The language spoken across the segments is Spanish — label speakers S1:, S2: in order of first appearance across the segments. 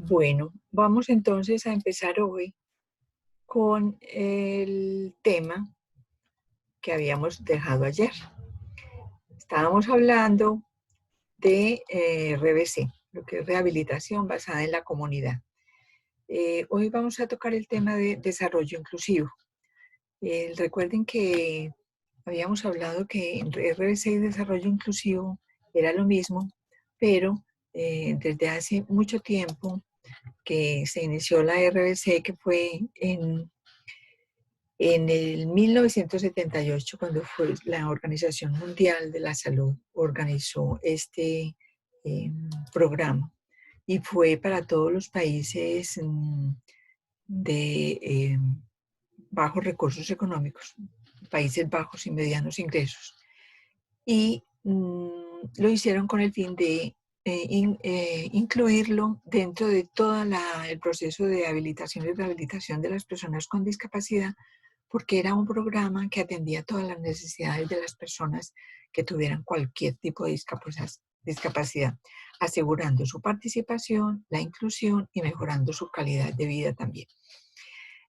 S1: Bueno, vamos entonces a empezar hoy con el tema que habíamos dejado ayer. Estábamos hablando de RBC, lo que es rehabilitación basada en la comunidad. Hoy vamos a tocar el tema de desarrollo inclusivo. Recuerden que habíamos hablado que RBC y desarrollo inclusivo era lo mismo, pero desde hace mucho tiempo que se inició la RBC, que fue en el 1978, cuando fue la Organización Mundial de la Salud, organizó este programa y fue para todos los países de bajos recursos económicos, países bajos y medianos ingresos. Y lo hicieron con el fin de incluirlo dentro de todo el proceso de habilitación y rehabilitación de las personas con discapacidad, porque era un programa que atendía todas las necesidades de las personas que tuvieran cualquier tipo de discapacidad, asegurando su participación, la inclusión y mejorando su calidad de vida también.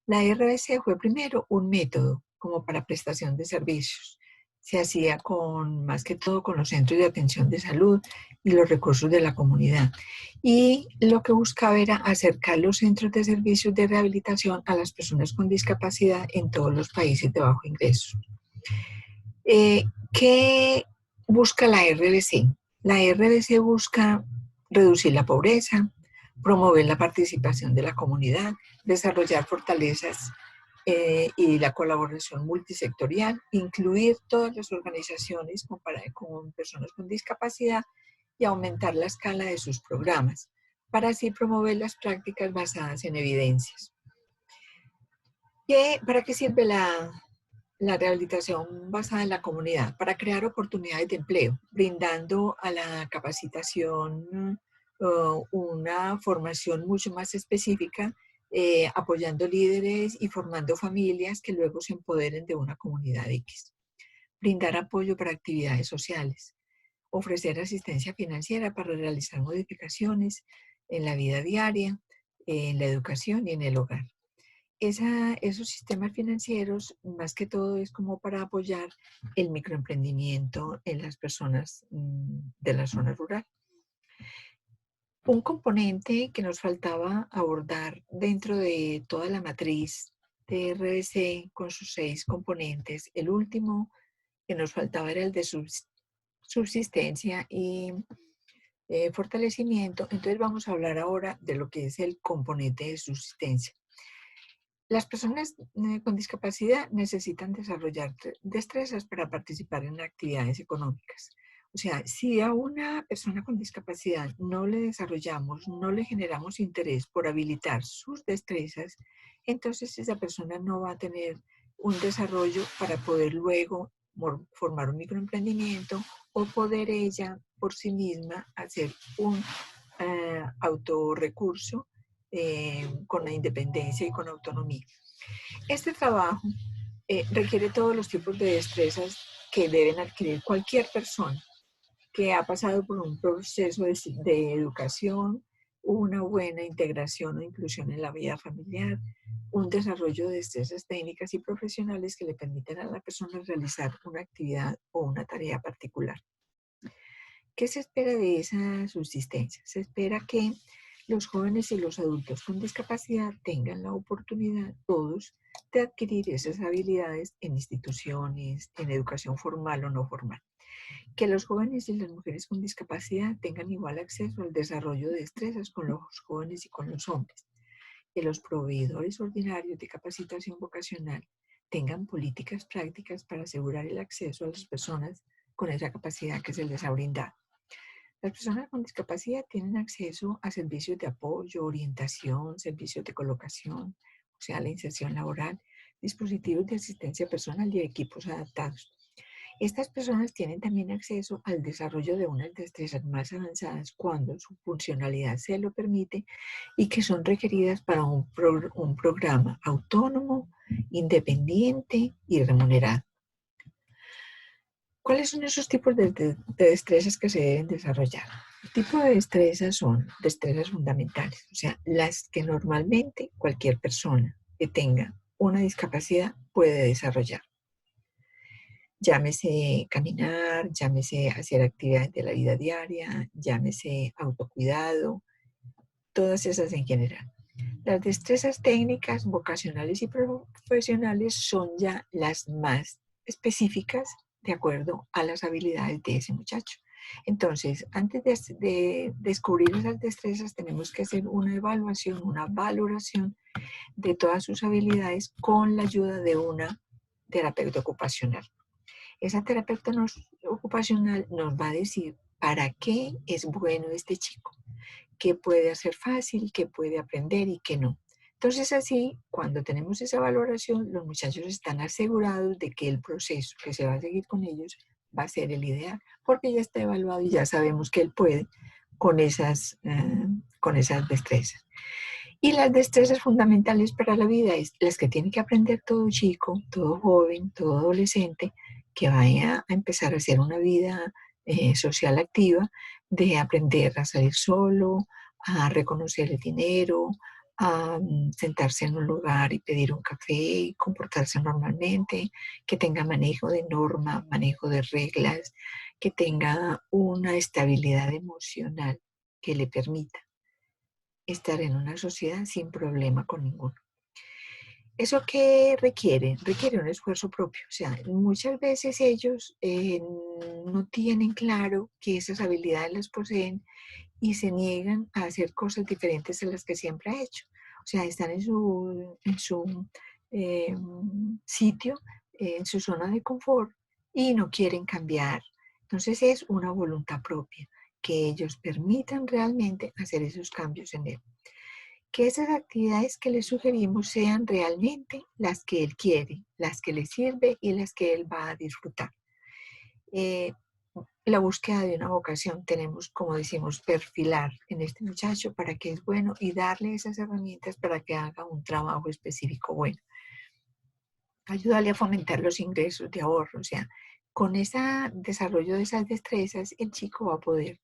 S1: La RBC fue primero un método como para prestación de servicios. Se hacía más que todo con los centros de atención de salud y los recursos de la comunidad. Y lo que buscaba era acercar los centros de servicios de rehabilitación a las personas con discapacidad en todos los países de bajo ingreso. ¿Qué busca la RBC? La RBC busca reducir la pobreza, promover la participación de la comunidad, desarrollar fortalezas y la colaboración multisectorial, incluir todas las organizaciones con personas con discapacidad y aumentar la escala de sus programas, para así promover las prácticas basadas en evidencias. ¿Para qué sirve la rehabilitación basada en la comunidad? Para crear oportunidades de empleo, brindando a la capacitación una formación mucho más específica, apoyando líderes y formando familias que luego se empoderen de una comunidad X. Brindar apoyo para actividades sociales. Ofrecer asistencia financiera para realizar modificaciones en la vida diaria, en la educación y en el hogar. Esos sistemas financieros, más que todo, es como para apoyar el microemprendimiento en las personas de la zona rural. Un componente que nos faltaba abordar dentro de toda la matriz de RBC con sus 6 componentes, el último que nos faltaba era el de subsistencia y fortalecimiento. Entonces vamos a hablar ahora de lo que es el componente de subsistencia. Las personas con discapacidad necesitan desarrollar destrezas para participar en actividades económicas. O sea, si a una persona con discapacidad no le desarrollamos, no le generamos interés por habilitar sus destrezas, entonces esa persona no va a tener un desarrollo para poder luego formar un microemprendimiento o poder ella por sí misma hacer un autorrecurso con la independencia y con autonomía. Este trabajo requiere todos los tipos de destrezas que deben adquirir cualquier persona que ha pasado por un proceso de educación, una buena integración o inclusión en la vida familiar, un desarrollo de destrezas técnicas y profesionales que le permitan a la persona realizar una actividad o una tarea particular. ¿Qué se espera de esa subsistencia? Se espera que los jóvenes y los adultos con discapacidad tengan la oportunidad, todos, de adquirir esas habilidades en instituciones, en educación formal o no formal. Que los jóvenes y las mujeres con discapacidad tengan igual acceso al desarrollo de destrezas con los jóvenes y con los hombres. Que los proveedores ordinarios de capacitación vocacional tengan políticas prácticas para asegurar el acceso a las personas con esa capacidad que se les ha brindado. Las personas con discapacidad tienen acceso a servicios de apoyo, orientación, servicios de colocación, o sea, la inserción laboral, dispositivos de asistencia personal y equipos adaptados. Estas personas tienen también acceso al desarrollo de unas destrezas más avanzadas cuando su funcionalidad se lo permite y que son requeridas para un programa autónomo, independiente y remunerado. ¿Cuáles son esos tipos de destrezas que se deben desarrollar? tipo de destrezas son destrezas fundamentales, o sea, las que normalmente cualquier persona que tenga una discapacidad puede desarrollar. Llámese caminar, llámese hacer actividades de la vida diaria, llámese autocuidado, todas esas en general. Las destrezas técnicas, vocacionales y profesionales son ya las más específicas de acuerdo a las habilidades de ese muchacho. Entonces, antes de descubrir esas destrezas, tenemos que hacer una evaluación, una valoración de todas sus habilidades con la ayuda de una terapeuta ocupacional. Esa terapeuta ocupacional nos va a decir para qué es bueno este chico, qué puede hacer fácil, qué puede aprender y qué no. Entonces así, cuando tenemos esa valoración, los muchachos están asegurados de que el proceso que se va a seguir con ellos va a ser el ideal, porque ya está evaluado y ya sabemos que él puede con esas destrezas. Y las destrezas fundamentales para la vida es las que tiene que aprender todo chico, todo joven, todo adolescente, que vaya a empezar a hacer una vida social activa, de aprender a salir solo, a reconocer el dinero, a sentarse en un lugar y pedir un café y comportarse normalmente, que tenga manejo de norma, manejo de reglas, que tenga una estabilidad emocional que le permita estar en una sociedad sin problema con ninguno. ¿Eso qué requiere? Requiere un esfuerzo propio. O sea, muchas veces ellos no tienen claro que esas habilidades las poseen y se niegan a hacer cosas diferentes a las que siempre ha hecho. O sea, están en su eh, sitio, en su zona de confort y no quieren cambiar. Entonces es una voluntad propia, que ellos permitan realmente hacer esos cambios en él. Que esas actividades que le sugerimos sean realmente las que él quiere, las que le sirve y las que él va a disfrutar. Eh, la búsqueda de una vocación, tenemos, como decimos, perfilar en este muchacho para que es bueno y darle esas herramientas para que haga un trabajo específico bueno. Ayúdale a fomentar los ingresos de ahorro, o sea, con ese desarrollo de esas destrezas, el chico va a poder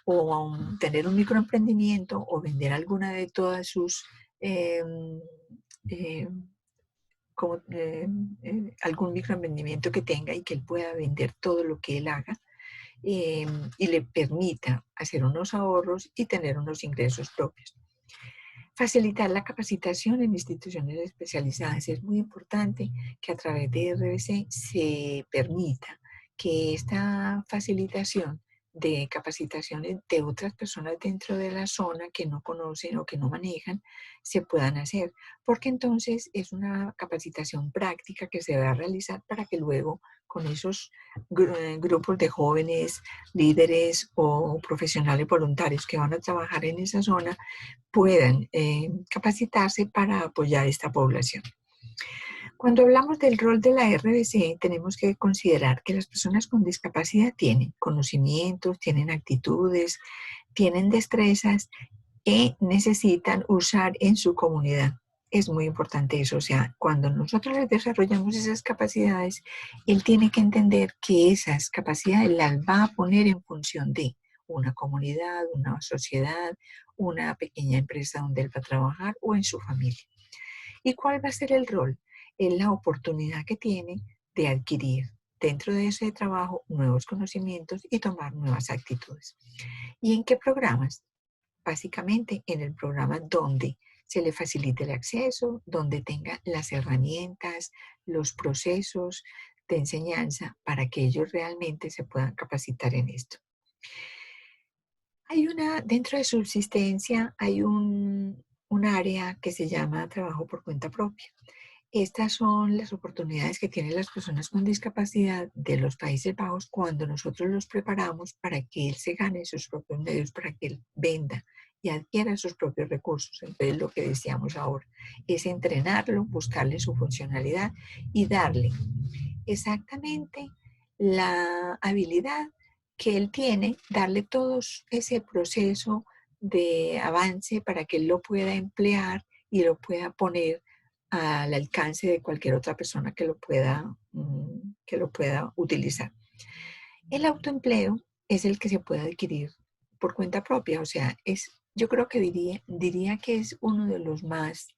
S1: o tener un microemprendimiento o vender alguna de todas sus, eh, eh, como, algún microemprendimiento que tenga y que él pueda vender todo lo que él haga y le permita hacer unos ahorros y tener unos ingresos propios. Facilitar la capacitación en instituciones especializadas. Es muy importante que a través de RBC se permita que esta facilitación de capacitaciones de otras personas dentro de la zona que no conocen o que no manejan se puedan hacer, porque entonces es una capacitación práctica que se va a realizar para que luego con esos grupos de jóvenes, líderes o profesionales voluntarios que van a trabajar en esa zona puedan capacitarse para apoyar esta población. Cuando hablamos del rol de la RBC, tenemos que considerar que las personas con discapacidad tienen conocimientos, tienen actitudes, tienen destrezas que necesitan usar en su comunidad. Es muy importante eso, o sea, cuando nosotros les desarrollamos esas capacidades, él tiene que entender que esas capacidades las va a poner en función de una comunidad, una sociedad, una pequeña empresa donde él va a trabajar o en su familia. ¿Y cuál va a ser el rol? Es la oportunidad que tiene de adquirir dentro de ese trabajo nuevos conocimientos y tomar nuevas actitudes. ¿Y en qué programas? Básicamente en el programa donde se le facilite el acceso, donde tenga las herramientas, los procesos de enseñanza para que ellos realmente se puedan capacitar en esto. Dentro de subsistencia hay un área que se llama trabajo por cuenta propia. Estas son las oportunidades que tienen las personas con discapacidad de los Países Bajos cuando nosotros los preparamos para que él se gane sus propios medios, para que él venda y adquiera sus propios recursos. Entonces, lo que decíamos ahora es entrenarlo, buscarle su funcionalidad y darle exactamente la habilidad que él tiene, darle todo ese proceso de avance para que él lo pueda emplear y lo pueda poner al alcance de cualquier otra persona que lo pueda utilizar. El autoempleo es el que se puede adquirir por cuenta propia, o sea, yo creo que diría que es uno de los más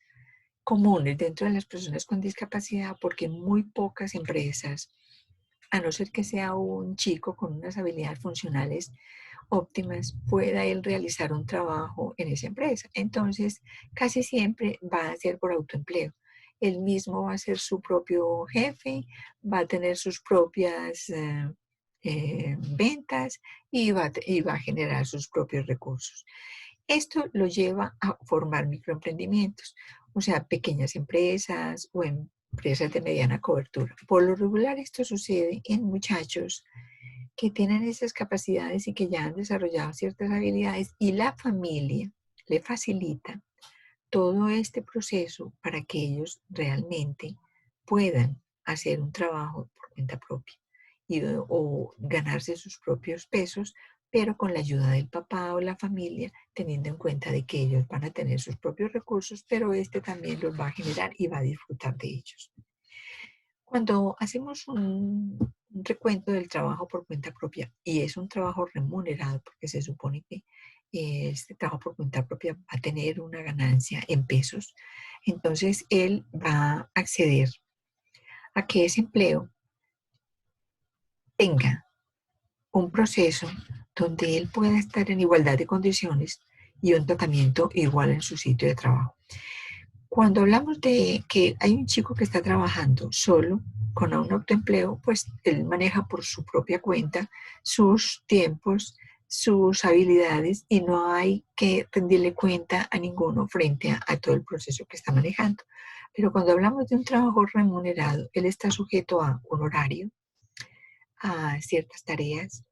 S1: comunes dentro de las personas con discapacidad, porque muy pocas empresas, a no ser que sea un chico con unas habilidades funcionales óptimas, pueda él realizar un trabajo en esa empresa. Entonces, casi siempre va a ser por autoempleo. Él mismo va a ser su propio jefe, va a tener sus propias ventas y va a generar sus propios recursos. Esto lo lleva a formar microemprendimientos, o sea, pequeñas empresas o empresas de mediana cobertura. Por lo regular esto sucede en muchachos que tienen esas capacidades y que ya han desarrollado ciertas habilidades y la familia le facilita todo este proceso para que ellos realmente puedan hacer un trabajo por cuenta propia o ganarse sus propios pesos, pero con la ayuda del papá o la familia, teniendo en cuenta de que ellos van a tener sus propios recursos, pero este también los va a generar y va a disfrutar de ellos. Cuando hacemos un recuento del trabajo por cuenta propia, y es un trabajo remunerado, porque se supone que este trabajo por cuenta propia va a tener una ganancia en pesos, entonces él va a acceder a que ese empleo tenga un proceso donde él pueda estar en igualdad de condiciones y un tratamiento igual en su sitio de trabajo. Cuando hablamos de que hay un chico que está trabajando solo con un autoempleo, pues él maneja por su propia cuenta sus tiempos, sus habilidades y no hay que rendirle cuenta a ninguno frente a todo el proceso que está manejando. Pero cuando hablamos de un trabajo remunerado, él está sujeto a un horario, a ciertas tareas,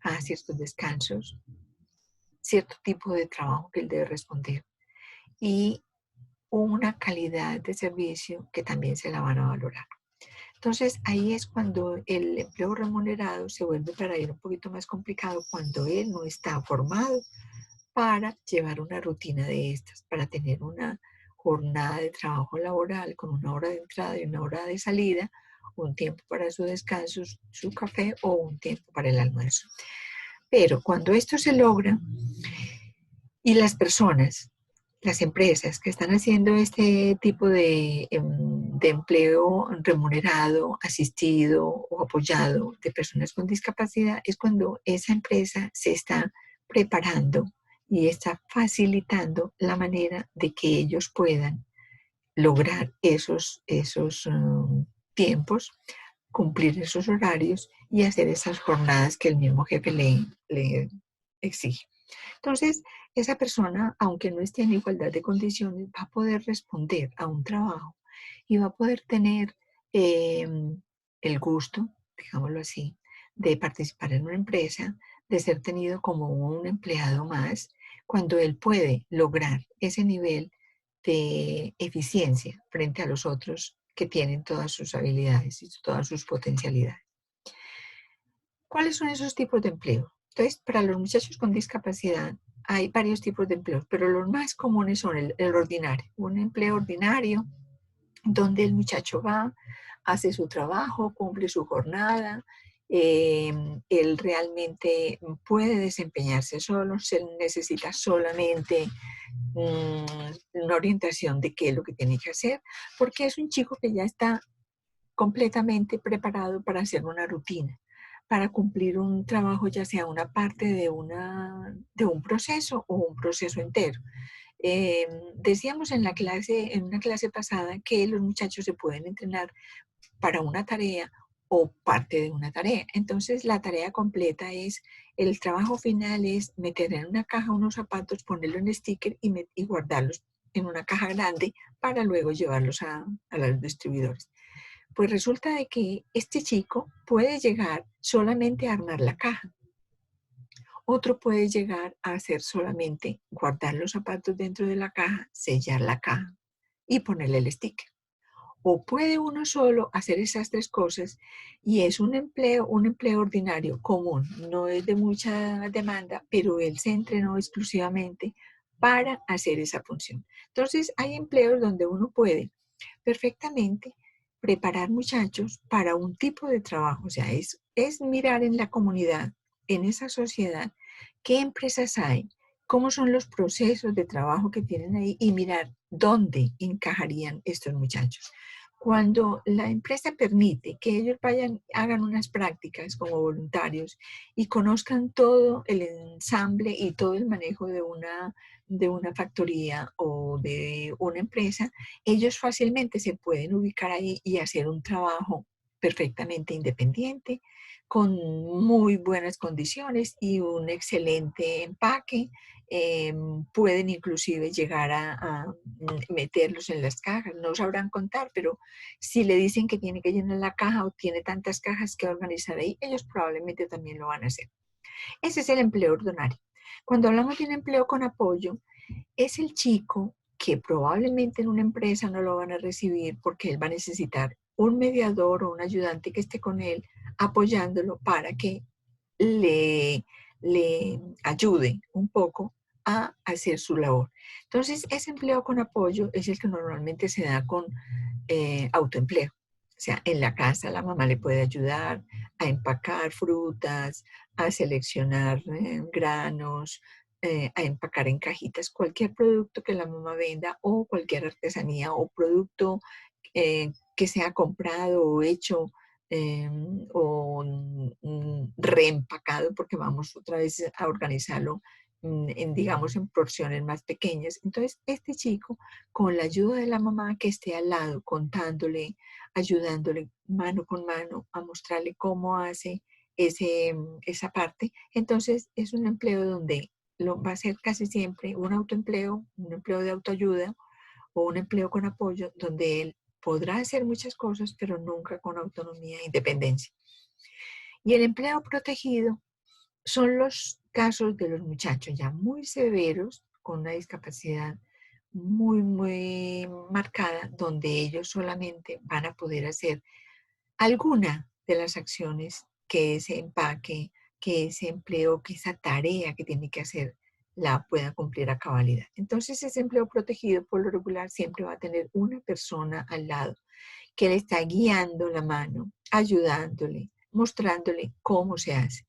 S1: a ciertos descansos, cierto tipo de trabajo que él debe responder y una calidad de servicio que también se la van a valorar. Entonces ahí es cuando el empleo remunerado se vuelve para él un poquito más complicado cuando él no está formado para llevar una rutina de estas, para tener una jornada de trabajo laboral con una hora de entrada y una hora de salida, un tiempo para su descanso, su café o un tiempo para el almuerzo. Pero cuando esto se logra y las personas, las empresas que están haciendo este tipo de empleo remunerado, asistido o apoyado de personas con discapacidad, es cuando esa empresa se está preparando y está facilitando la manera de que ellos puedan lograr esos tiempos, cumplir esos horarios y hacer esas jornadas que el mismo jefe le exige. Entonces, esa persona, aunque no esté en igualdad de condiciones, va a poder responder a un trabajo y va a poder tener eh, el gusto, digámoslo así, de participar en una empresa, de ser tenido como un empleado más, cuando él puede lograr ese nivel de eficiencia frente a los otros que tienen todas sus habilidades y todas sus potencialidades. ¿Cuáles son esos tipos de empleo? Entonces, para los muchachos con discapacidad hay varios tipos de empleos, pero los más comunes son el ordinario, un empleo ordinario donde el muchacho va, hace su trabajo, cumple su jornada, él realmente puede desempeñarse solo, se necesita solamente una orientación de qué es lo que tiene que hacer, porque es un chico que ya está completamente preparado para hacer una rutina, para cumplir un trabajo, ya sea una parte de un proceso o un proceso entero. Decíamos en una clase pasada, que los muchachos se pueden entrenar para una tarea o parte de una tarea. Entonces, la tarea completa es, el trabajo final es meter en una caja unos zapatos, ponerlo en sticker y guardarlos en una caja grande para luego llevarlos a los distribuidores. Pues resulta de que este chico puede llegar solamente a armar la caja. Otro puede llegar a hacer solamente guardar los zapatos dentro de la caja, sellar la caja y ponerle el sticker. O puede uno solo hacer esas tres cosas y es un empleo ordinario común, no es de mucha demanda, pero él se entrenó exclusivamente para hacer esa función. Entonces hay empleos donde uno puede perfectamente preparar muchachos para un tipo de trabajo, o sea, es mirar en la comunidad, en esa sociedad, qué empresas hay, cómo son los procesos de trabajo que tienen ahí y mirar dónde encajarían estos muchachos. Cuando la empresa permite que ellos vayan, hagan unas prácticas como voluntarios y conozcan todo el ensamble y todo el manejo de una factoría o de una empresa, ellos fácilmente se pueden ubicar ahí y hacer un trabajo perfectamente independiente, con muy buenas condiciones y un excelente empaque. Pueden inclusive llegar a meterlos en las cajas. No sabrán contar, pero si le dicen que tiene que llenar la caja o tiene tantas cajas que organizar ahí, ellos probablemente también lo van a hacer. Ese es el empleo ordinario. Cuando hablamos de un empleo con apoyo, es el chico que probablemente en una empresa no lo van a recibir porque él va a necesitar un mediador o un ayudante que esté con él apoyándolo para que le, le ayude un poco a hacer su labor. Entonces, ese empleo con apoyo es el que normalmente se da con autoempleo. O sea, en la casa la mamá le puede ayudar a empacar frutas, a seleccionar granos, a empacar en cajitas cualquier producto que la mamá venda o cualquier artesanía o producto que sea comprado o hecho o reempacado porque vamos otra vez a organizarlo en, digamos, en porciones más pequeñas. Entonces, este chico, con la ayuda de la mamá que esté al lado, contándole, ayudándole mano con mano a mostrarle cómo hace esa parte, entonces es un empleo donde va a ser casi siempre un autoempleo, un empleo de autoayuda o un empleo con apoyo donde él podrá hacer muchas cosas, pero nunca con autonomía e independencia. Y el empleo protegido son los casos de los muchachos ya muy severos, con una discapacidad muy marcada, donde ellos solamente van a poder hacer alguna de las acciones que ese empaque, que ese empleo, que esa tarea que tiene que hacer la pueda cumplir a cabalidad. Entonces ese empleo protegido por lo regular siempre va a tener una persona al lado que le está guiando la mano, ayudándole, mostrándole cómo se hace.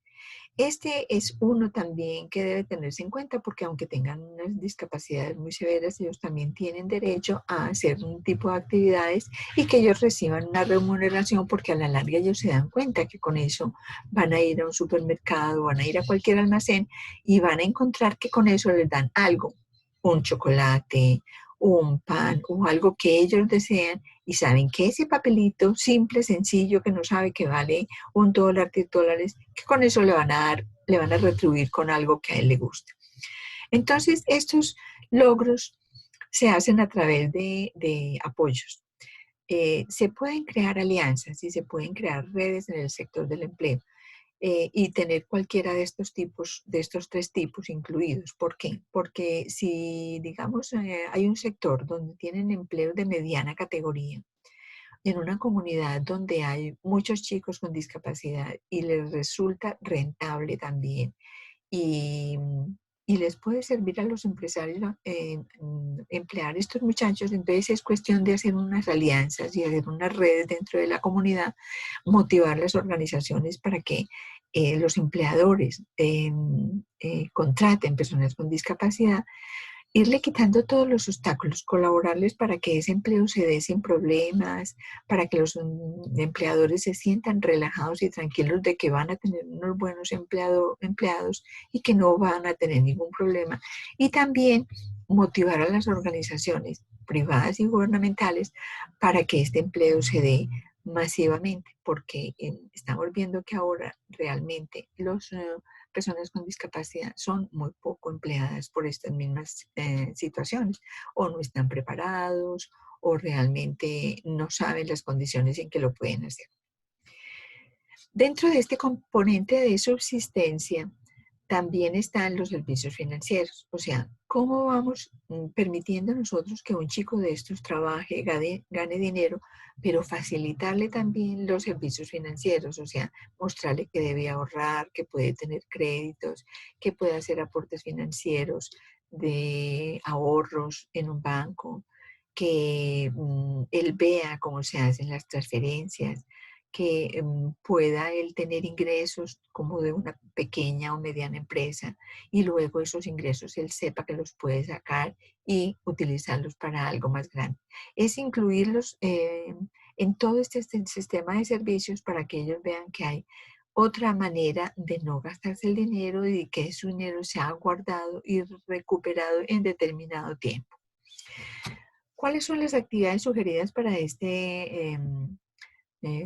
S1: Este es uno también que debe tenerse en cuenta porque aunque tengan unas discapacidades muy severas, ellos también tienen derecho a hacer un tipo de actividades y que ellos reciban una remuneración porque a la larga ellos se dan cuenta que con eso van a ir a un supermercado, van a ir a cualquier almacén y van a encontrar que con eso les dan algo, un chocolate, un pan o algo que ellos desean y saben que ese papelito simple, sencillo, que no sabe que vale $1, $10, que con eso le van a dar, le van a retribuir con algo que a él le gusta. Entonces, estos logros se hacen a través de apoyos. Se pueden crear alianzas y se pueden crear redes en el sector del empleo y tener cualquiera de estos tipos, de estos tres tipos incluidos. ¿Por qué? Porque si, digamos, hay un sector donde tienen empleos de mediana categoría, en una comunidad donde hay muchos chicos con discapacidad y les resulta rentable también y, y les puede servir a los empresarios emplear estos muchachos, entonces es cuestión de hacer unas alianzas y hacer unas redes dentro de la comunidad, motivar las organizaciones para que los empleadores contraten personas con discapacidad, irle quitando todos los obstáculos, colaborarles para que ese empleo se dé sin problemas, para que los empleadores se sientan relajados y tranquilos de que van a tener unos buenos empleados y que no van a tener ningún problema. Y también motivar a las organizaciones privadas y gubernamentales para que este empleo se dé masivamente, porque estamos viendo que ahora realmente los personas con discapacidad son muy poco empleadas por estas mismas situaciones, o no están preparados, o realmente no saben las condiciones en que lo pueden hacer. Dentro de este componente de subsistencia, también están los servicios financieros. O sea, ¿cómo vamos permitiendo nosotros que un chico de estos trabaje, gane dinero, pero facilitarle también los servicios financieros? O sea, mostrarle que debe ahorrar, que puede tener créditos, que puede hacer aportes financieros de ahorros en un banco, que él vea cómo se hacen las transferencias, que pueda él tener ingresos como de una pequeña o mediana empresa y luego esos ingresos él sepa que los puede sacar y utilizarlos para algo más grande. Es incluirlos en todo este sistema de servicios para que ellos vean que hay otra manera de no gastarse el dinero y de que su dinero se ha guardado y recuperado en determinado tiempo. ¿Cuáles son las actividades sugeridas para este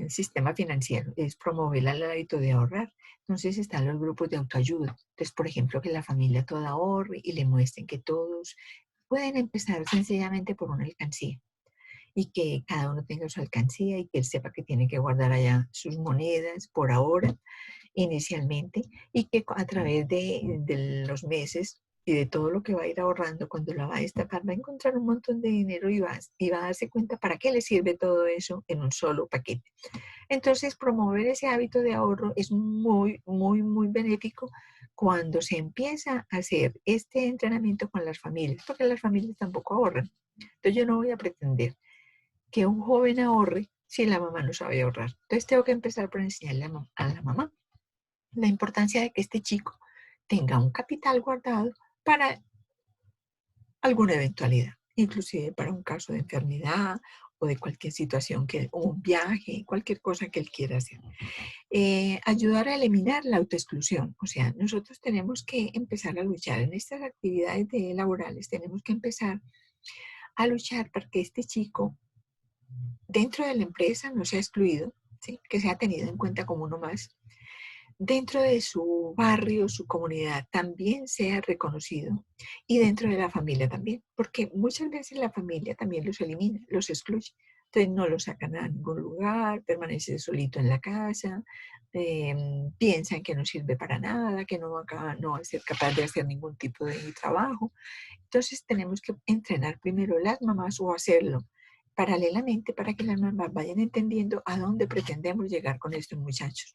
S1: sistema financiero? Es promover el hábito de ahorrar. Entonces están los grupos de autoayuda. Entonces, por ejemplo, que la familia toda ahorre y le muestren que todos pueden empezar sencillamente por una alcancía y que cada uno tenga su alcancía y que él sepa que tiene que guardar allá sus monedas por ahora, inicialmente, y que a través de los meses y de todo lo que va a ir ahorrando, cuando la va a destapar, va a encontrar un montón de dinero y va a darse cuenta para qué le sirve todo eso en un solo paquete. Entonces, promover ese hábito de ahorro es muy, muy, muy benéfico cuando se empieza a hacer este entrenamiento con las familias, porque las familias tampoco ahorran. Entonces, yo no voy a pretender que un joven ahorre si la mamá no sabe ahorrar. Entonces, tengo que empezar por enseñarle a la mamá la importancia de que este chico tenga un capital guardado para alguna eventualidad, inclusive para un caso de enfermedad o de cualquier situación, o un viaje, cualquier cosa que él quiera hacer. Ayudar a eliminar la autoexclusión. O sea, nosotros tenemos que empezar a luchar en estas actividades laborales, tenemos que empezar a luchar para que este chico dentro de la empresa no sea excluido, ¿sí? Que sea tenido en cuenta como uno más. Dentro de su barrio, su comunidad, también sea reconocido y dentro de la familia también, porque muchas veces la familia también los elimina, los excluye. Entonces no lo sacan a ningún lugar, permanece solito en la casa, piensan que no sirve para nada, que no va a ser capaz de hacer ningún tipo de trabajo. Entonces tenemos que entrenar primero las mamás o hacerlo paralelamente para que las mamás vayan entendiendo a dónde pretendemos llegar con estos muchachos.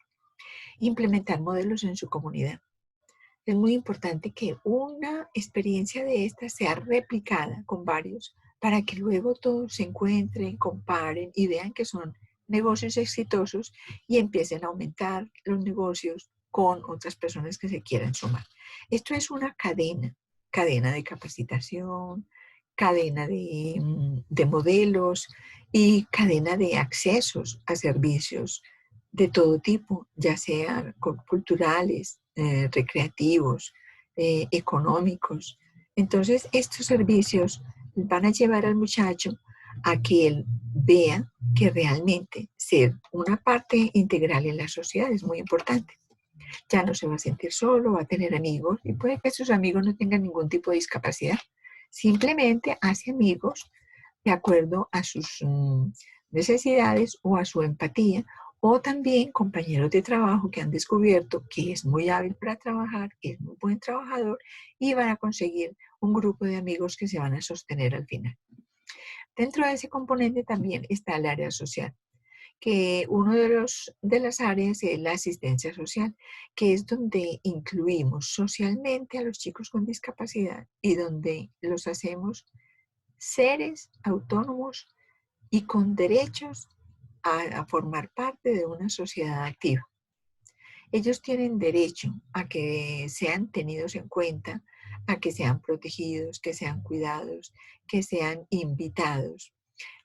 S1: Implementar modelos en su comunidad. Es muy importante que una experiencia de esta sea replicada con varios para que luego todos se encuentren, comparen y vean que son negocios exitosos y empiecen a aumentar los negocios con otras personas que se quieran sumar. Esto es una cadena de capacitación, cadena de modelos y cadena de accesos a servicios de todo tipo, ya sean culturales, recreativos, económicos. Entonces, estos servicios van a llevar al muchacho a que él vea que realmente ser una parte integral en la sociedad es muy importante. Ya no se va a sentir solo, va a tener amigos y puede que sus amigos no tengan ningún tipo de discapacidad. Simplemente hace amigos de acuerdo a sus necesidades o a su empatía, o también compañeros de trabajo que han descubierto que es muy hábil para trabajar, que es muy buen trabajador y van a conseguir un grupo de amigos que se van a sostener al final. Dentro de ese componente también está el área social, que uno de las áreas es la asistencia social, que es donde incluimos socialmente a los chicos con discapacidad y donde los hacemos seres autónomos y con derechos a formar parte de una sociedad activa. Ellos tienen derecho a que sean tenidos en cuenta, a que sean protegidos, que sean cuidados, que sean invitados.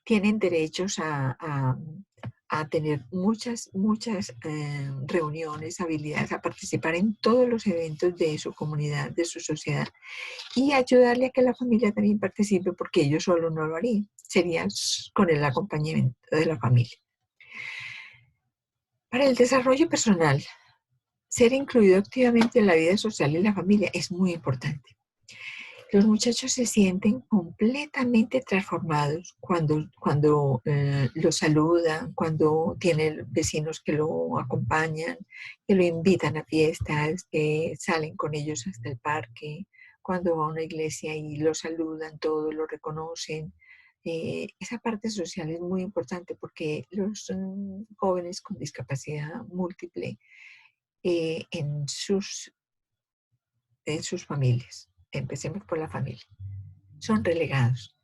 S1: Tienen derechos a tener muchas reuniones, habilidades, a participar en todos los eventos de su comunidad, de su sociedad y ayudarle a que la familia también participe porque ellos solo no lo harían. Sería con el acompañamiento de la familia. Para el desarrollo personal, ser incluido activamente en la vida social y la familia es muy importante. Los muchachos se sienten completamente transformados cuando los saludan, cuando tienen vecinos que lo acompañan, que lo invitan a fiestas, que salen con ellos hasta el parque, cuando va a una iglesia y lo saludan, todos lo reconocen. Esa parte social es muy importante porque los jóvenes con discapacidad múltiple en sus familias, empecemos por la familia, son relegados,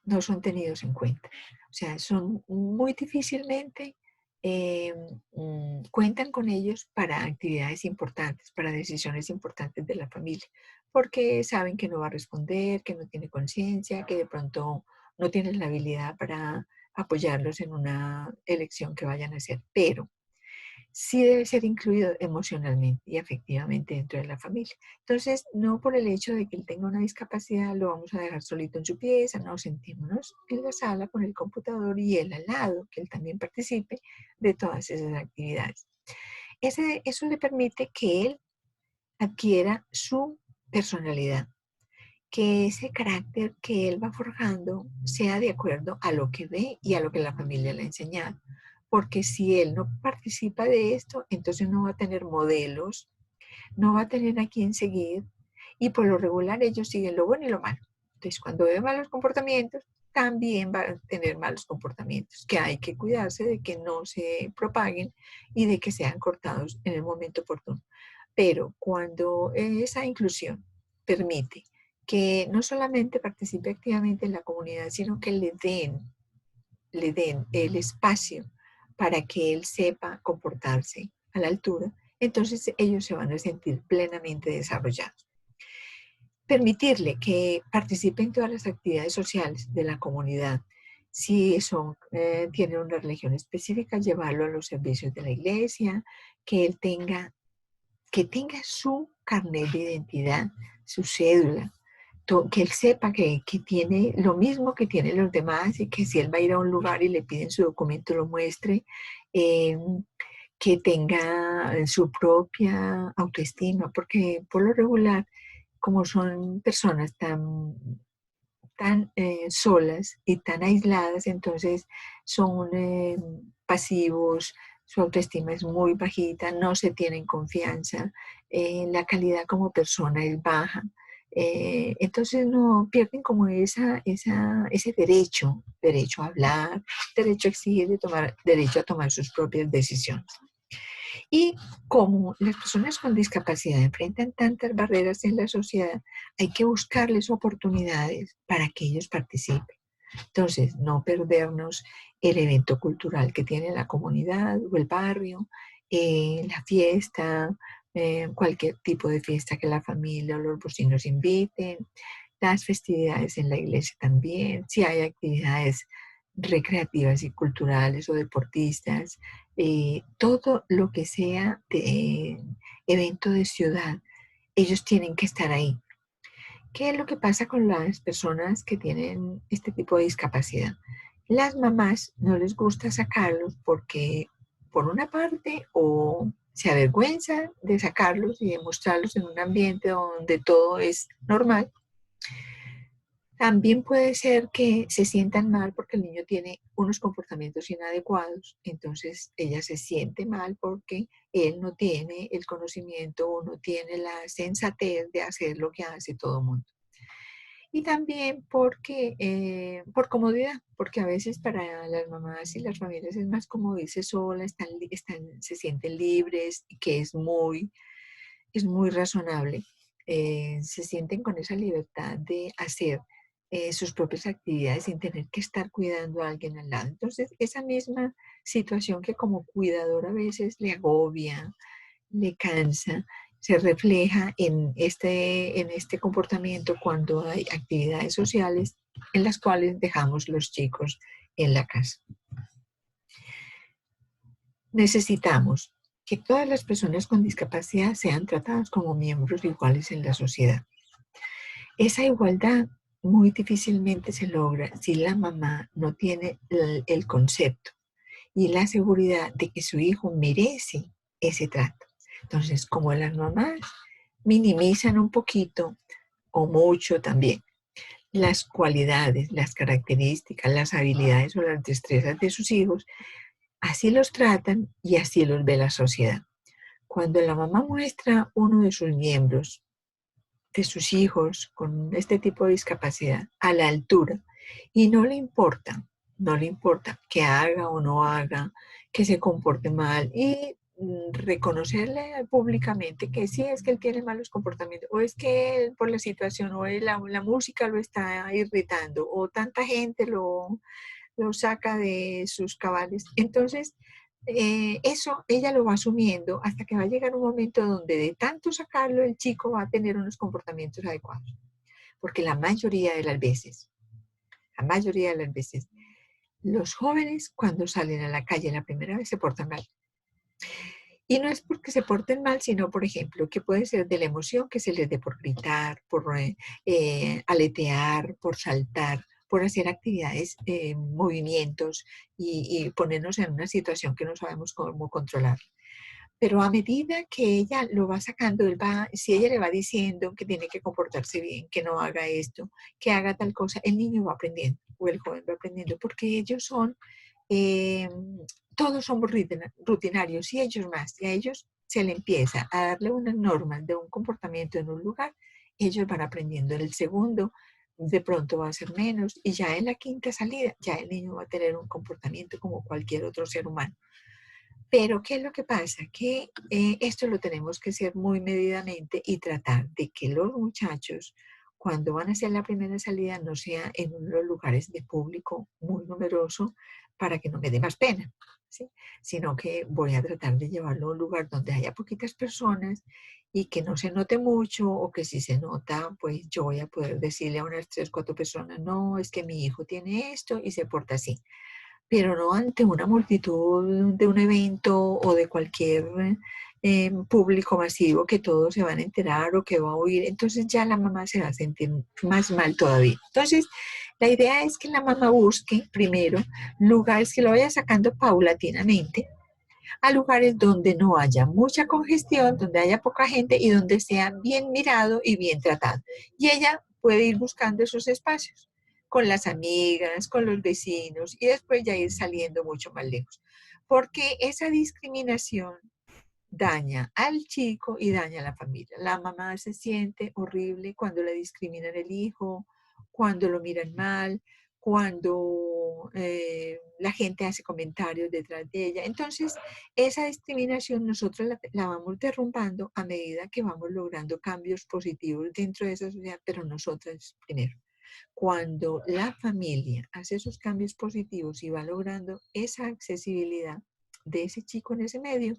S1: no son tenidos en cuenta. O sea, son muy difícilmente eh, cuentan con ellos para actividades importantes, para decisiones importantes de la familia, porque saben que no va a responder, que no tiene conciencia, que de pronto no tienen la habilidad para apoyarlos en una elección que vayan a hacer, pero sí debe ser incluido emocionalmente y afectivamente dentro de la familia. Entonces, no por el hecho de que él tenga una discapacidad lo vamos a dejar solito en su pieza, no, sentémonos en la sala con el computador y él al lado, que él también participe de todas esas actividades. Eso le permite que él adquiera su personalidad, que ese carácter que él va forjando sea de acuerdo a lo que ve y a lo que la familia le ha enseñado. Porque si él no participa de esto, entonces no va a tener modelos, no va a tener a quién seguir y por lo regular ellos siguen lo bueno y lo malo. Entonces cuando ve malos comportamientos, también va a tener malos comportamientos, que hay que cuidarse de que no se propaguen y de que sean cortados en el momento oportuno. Pero cuando esa inclusión permite que no solamente participe activamente en la comunidad, sino que le den el espacio para que él sepa comportarse a la altura, entonces ellos se van a sentir plenamente desarrollados. Permitirle que participe en todas las actividades sociales de la comunidad. Si tiene una religión específica, llevarlo a los servicios de la iglesia, que él que tenga su carnet de identidad, su cédula, que él sepa que tiene lo mismo que tienen los demás y que si él va a ir a un lugar y le piden su documento lo muestre, eh, que tenga su propia autoestima, porque por lo regular, como son personas tan solas y tan aisladas, entonces son pasivos, su autoestima es muy bajita, no se tienen confianza, la calidad como persona es baja. Entonces no pierden como ese derecho a hablar, derecho a exigir, derecho a tomar sus propias decisiones. Y como las personas con discapacidad enfrentan tantas barreras en la sociedad, hay que buscarles oportunidades para que ellos participen. Entonces, no perdernos el evento cultural que tiene la comunidad o el barrio, la fiesta, cualquier tipo de fiesta que la familia o los vecinos inviten, las festividades en la iglesia también, si hay actividades recreativas y culturales o deportistas, todo lo que sea de evento de ciudad, ellos tienen que estar ahí. ¿Qué es lo que pasa con las personas que tienen este tipo de discapacidad? Las mamás no les gusta sacarlos porque, por una parte, o se avergüenzan de sacarlos y de mostrarlos en un ambiente donde todo es normal. También puede ser que se sientan mal porque el niño tiene unos comportamientos inadecuados, entonces ella se siente mal porque él no tiene el conocimiento o no tiene la sensatez de hacer lo que hace todo el mundo. Y también por comodidad, porque a veces para las mamás y las familias es más cómodo irse sola, se sienten libres, y que es muy razonable. Se sienten con esa libertad de hacer sus propias actividades sin tener que estar cuidando a alguien al lado. Entonces, esa misma situación que como cuidador a veces le agobia, le cansa, se refleja en este comportamiento cuando hay actividades sociales en las cuales dejamos los chicos en la casa. Necesitamos que todas las personas con discapacidad sean tratadas como miembros iguales en la sociedad. Esa igualdad muy difícilmente se logra si la mamá no tiene el concepto y la seguridad de que su hijo merece ese trato. Entonces, como las mamás minimizan un poquito o mucho también las cualidades, las características, las habilidades o las destrezas de sus hijos, así los tratan y así los ve la sociedad. Cuando la mamá muestra uno de sus miembros, de sus hijos con este tipo de discapacidad a la altura y no le importa que haga o no haga, que se comporte mal y reconocerle públicamente que sí es que él tiene malos comportamientos o es que él, por la situación o la música lo está irritando o tanta gente lo saca de sus cabales. Entonces, eso ella lo va asumiendo hasta que va a llegar un momento donde de tanto sacarlo el chico va a tener unos comportamientos adecuados. Porque la mayoría de las veces, los jóvenes cuando salen a la calle la primera vez se portan mal. Y no es porque se porten mal, sino, por ejemplo, que puede ser de la emoción que se les dé por gritar, por aletear, por saltar, por hacer actividades, movimientos y ponernos en una situación que no sabemos cómo controlar. Pero a medida que ella lo va sacando, si ella le va diciendo que tiene que comportarse bien, que no haga esto, que haga tal cosa, el niño va aprendiendo o el joven va aprendiendo porque ellos son, eh, todos somos rutinarios y ellos más. Y a ellos se le empieza a darle unas normas de un comportamiento en un lugar, ellos van aprendiendo. En el segundo, de pronto va a ser menos y ya en la quinta salida, ya el niño va a tener un comportamiento como cualquier otro ser humano. Pero, ¿qué es lo que pasa? Que esto lo tenemos que hacer muy medidamente y tratar de que los muchachos, cuando van a hacer la primera salida, no sea en unos lugares de público muy numeroso para que no me dé más pena, ¿sí? Sino que voy a tratar de llevarlo a un lugar donde haya poquitas personas y que no se note mucho, o que si se nota, pues yo voy a poder decirle a unas 3, 4 personas, no, es que mi hijo tiene esto y se porta así, pero no ante una multitud de un evento o de cualquier público masivo que todos se van a enterar o que va a oír. Entonces ya la mamá se va a sentir más mal todavía. Entonces, la idea es que la mamá busque primero lugares, que lo vaya sacando paulatinamente a lugares donde no haya mucha congestión, donde haya poca gente y donde sea bien mirado y bien tratado. Y ella puede ir buscando esos espacios con las amigas, con los vecinos y después ya ir saliendo mucho más lejos. Porque esa discriminación daña al chico y daña a la familia. La mamá se siente horrible cuando le discriminan el hijo, cuando lo miran mal, cuando la gente hace comentarios detrás de ella. Entonces, esa discriminación nosotros la vamos derrumbando a medida que vamos logrando cambios positivos dentro de esa sociedad, pero nosotras primero. Cuando la familia hace esos cambios positivos y va logrando esa accesibilidad de ese chico en ese medio,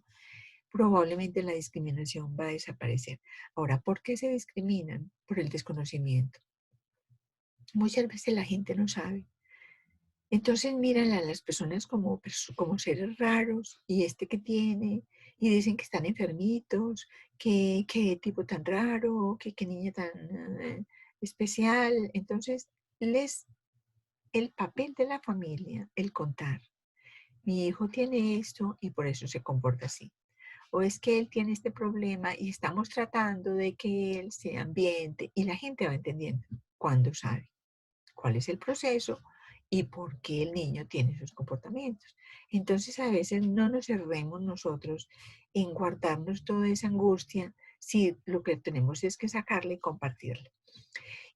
S1: probablemente la discriminación va a desaparecer. Ahora, ¿por qué se discriminan? Por el desconocimiento. Muchas veces la gente no sabe. Entonces miran a las personas como seres raros, y este que tiene, y dicen que están enfermitos, que qué tipo tan raro, que qué niña tan especial. Entonces, el papel de la familia, el contar, mi hijo tiene esto y por eso se comporta así. O es que él tiene este problema y estamos tratando de que él se ambiente, y la gente va entendiendo cuando sabe cuál es el proceso y por qué el niño tiene esos comportamientos. Entonces a veces no nos cerremos nosotros en guardarnos toda esa angustia si lo que tenemos es que sacarla y compartirla.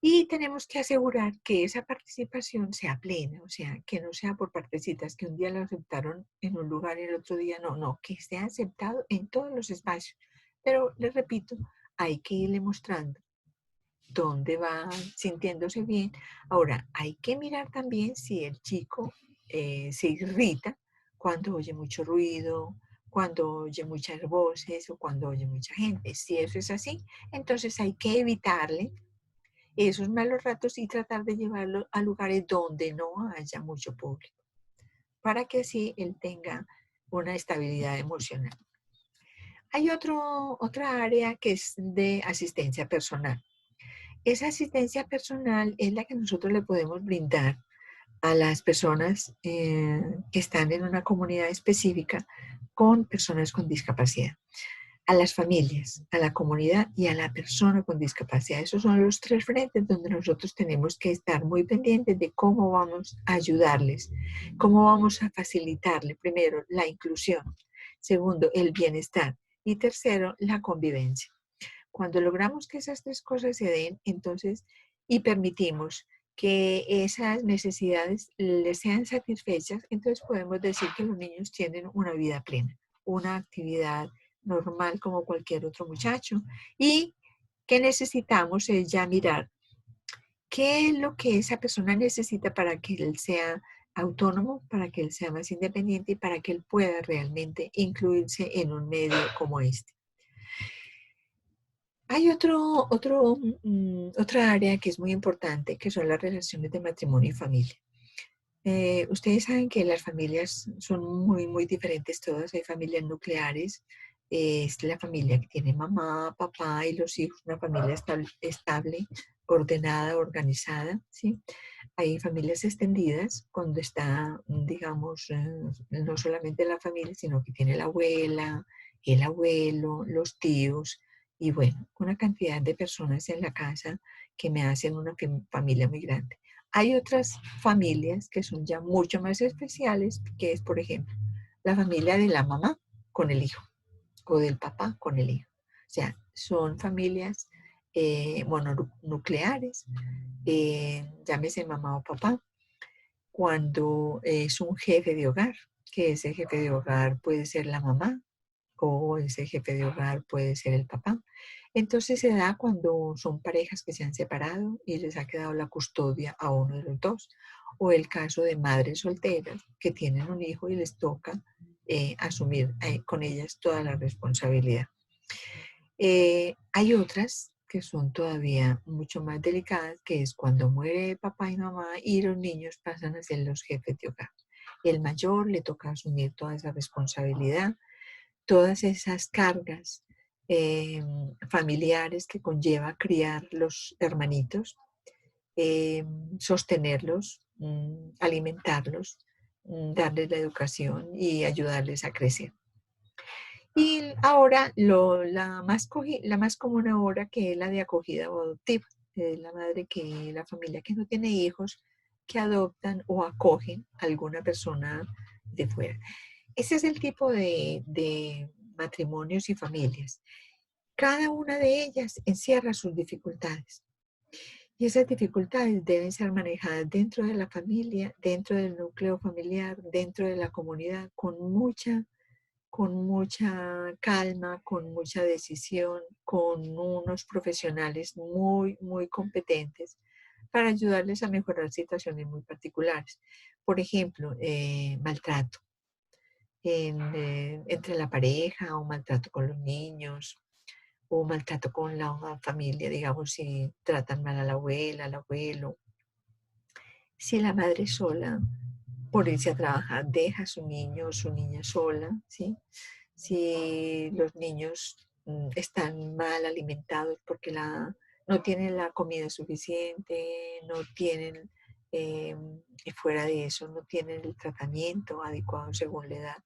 S1: Y tenemos que asegurar que esa participación sea plena, o sea, que no sea por partecitas, que un día lo aceptaron en un lugar y el otro día no, no, que sea aceptado en todos los espacios. Pero les repito, hay que irle mostrando dónde va sintiéndose bien. Ahora, hay que mirar también si el chico se irrita cuando oye mucho ruido, cuando oye muchas voces o cuando oye mucha gente. Si eso es así, entonces hay que evitarle esos malos ratos y tratar de llevarlo a lugares donde no haya mucho público, para que así él tenga una estabilidad emocional. Hay otra área que es de asistencia personal. Esa asistencia personal es la que nosotros le podemos brindar a las personas que están en una comunidad específica con personas con discapacidad. A las familias, a la comunidad y a la persona con discapacidad. Esos son los 3 frentes donde nosotros tenemos que estar muy pendientes de cómo vamos a ayudarles, cómo vamos a facilitarle, primero, la inclusión, segundo, el bienestar y tercero, la convivencia. Cuando logramos que esas 3 cosas se den, entonces, y permitimos que esas necesidades les sean satisfechas, entonces podemos decir que los niños tienen una vida plena, una actividad normal como cualquier otro muchacho, y que necesitamos es ya mirar qué es lo que esa persona necesita para que él sea autónomo, para que él sea más independiente y para que él pueda realmente incluirse en un medio como este. Hay otra área que es muy importante, que son las relaciones de matrimonio y familia. Ustedes saben que las familias son muy diferentes todas. Hay familias nucleares, es la familia que tiene mamá, papá y los hijos, una familia estable, ordenada, organizada, ¿sí? Hay familias extendidas cuando está, digamos, no solamente la familia, sino que tiene la abuela, el abuelo, los tíos y bueno, una cantidad de personas en la casa que me hacen una familia muy grande. Hay otras familias que son ya mucho más especiales, que es, por ejemplo, la familia de la mamá con el hijo o del papá con el hijo. O sea, son familias mononucleares, llámese mamá o papá, cuando es un jefe de hogar, que ese jefe de hogar puede ser la mamá o ese jefe de hogar puede ser el papá. Entonces se da cuando son parejas que se han separado y les ha quedado la custodia a uno de los dos. O el caso de madres solteras que tienen un hijo y les toca asumir con ellas toda la responsabilidad. Hay otras que son todavía mucho más delicadas, que es cuando muere papá y mamá y los niños pasan a ser los jefes de hogar. El mayor le toca asumir toda esa responsabilidad, todas esas cargas familiares que conlleva criar los hermanitos, sostenerlos, alimentarlos, darles la educación y ayudarles a crecer. Y ahora la más común ahora, que es la de acogida o adoptiva, la madre la familia que no tiene hijos, que adoptan o acogen a alguna persona de fuera. Ese es el tipo de matrimonios y familias. Cada una de ellas encierra sus dificultades. Y esas dificultades deben ser manejadas dentro de la familia, dentro del núcleo familiar, dentro de la comunidad, con mucha calma, con mucha decisión, con unos profesionales muy competentes para ayudarles a mejorar situaciones muy particulares. Por ejemplo, maltrato entre la pareja, o maltrato con los niños, o maltrato con la familia, digamos, si tratan mal a la abuela, al abuelo. Si la madre sola, por irse a trabajar, deja a su niño o su niña sola, ¿sí? Si los niños están mal alimentados porque no tienen la comida suficiente, no tienen, fuera de eso, no tienen el tratamiento adecuado según la edad.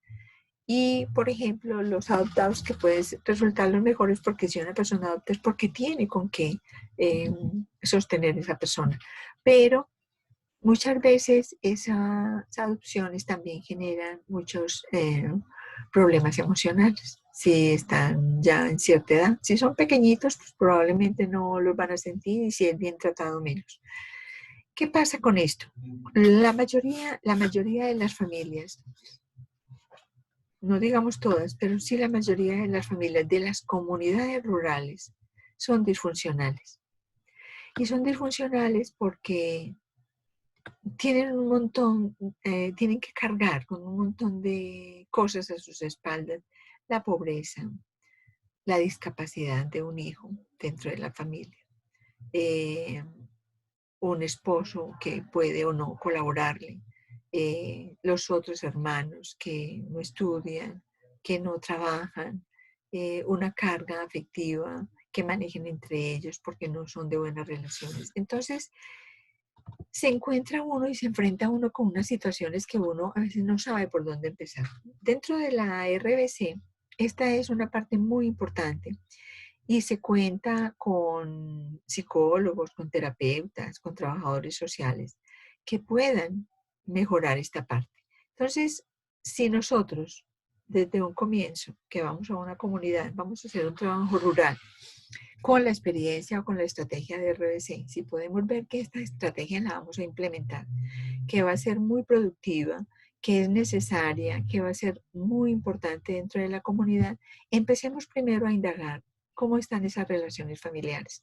S1: Y, por ejemplo, los adoptados, que pueden resultar los mejores, porque si una persona adopta es porque tiene con qué sostener esa persona. Pero muchas veces esas adopciones también generan muchos problemas emocionales. Si están ya en cierta edad, si son pequeñitos, pues probablemente no los van a sentir, y si es bien tratado, menos. ¿Qué pasa con esto? La mayoría de las familias, no digamos todas, pero sí la mayoría de las familias de las comunidades rurales son disfuncionales. Y son disfuncionales porque tienen que cargar con un montón de cosas a sus espaldas: la pobreza, la discapacidad de un hijo dentro de la familia, eh, un esposo que puede o no colaborarle, los otros hermanos que no estudian, que no trabajan, una carga afectiva que manejen entre ellos porque no son de buenas relaciones. Entonces, se encuentra uno y se enfrenta uno con unas situaciones que uno a veces no sabe por dónde empezar. Dentro de la RBC, esta es una parte muy importante y se cuenta con psicólogos, con terapeutas, con trabajadores sociales que puedan mejorar esta parte. Entonces, si nosotros desde un comienzo que vamos a una comunidad, vamos a hacer un trabajo rural, con la experiencia o con la estrategia de RBC, si podemos ver que esta estrategia la vamos a implementar, que va a ser muy productiva, que es necesaria, que va a ser muy importante dentro de la comunidad, empecemos primero a indagar cómo están esas relaciones familiares.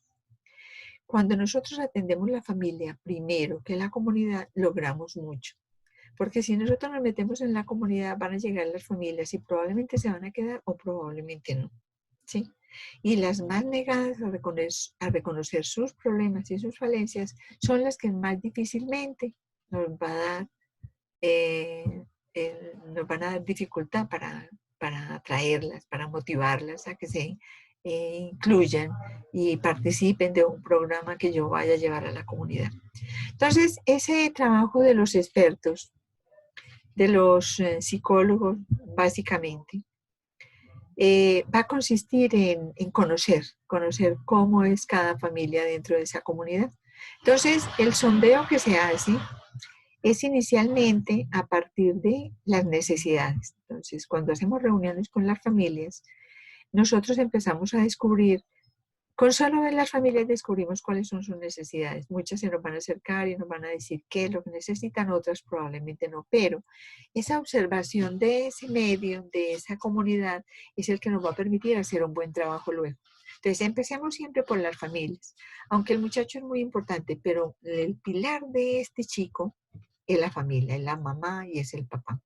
S1: Cuando nosotros atendemos la familia primero que la comunidad, logramos mucho, Porque si nosotros nos metemos en la comunidad, van a llegar las familias y probablemente se van a quedar o probablemente no. ¿Sí? Y las más negadas a reconocer sus problemas y sus falencias son las que más difícilmente nos va a dar, nos van a dar dificultad para atraerlas, para motivarlas a que se incluyan y participen de un programa que yo vaya a llevar a la comunidad. Entonces, ese trabajo de los expertos, de los psicólogos, básicamente, va a consistir en conocer cómo es cada familia dentro de esa comunidad. Entonces, el sondeo que se hace es inicialmente a partir de las necesidades. Entonces, cuando hacemos reuniones con las familias, nosotros empezamos a descubrir, con solo ver las familias descubrimos cuáles son sus necesidades. Muchas se nos van a acercar y nos van a decir qué es lo que necesitan, otras probablemente no, pero esa observación de ese medio, de esa comunidad, es el que nos va a permitir hacer un buen trabajo luego. Entonces, empecemos siempre por las familias, aunque el muchacho es muy importante, pero el pilar de este chico es la familia, es la mamá y es el papá.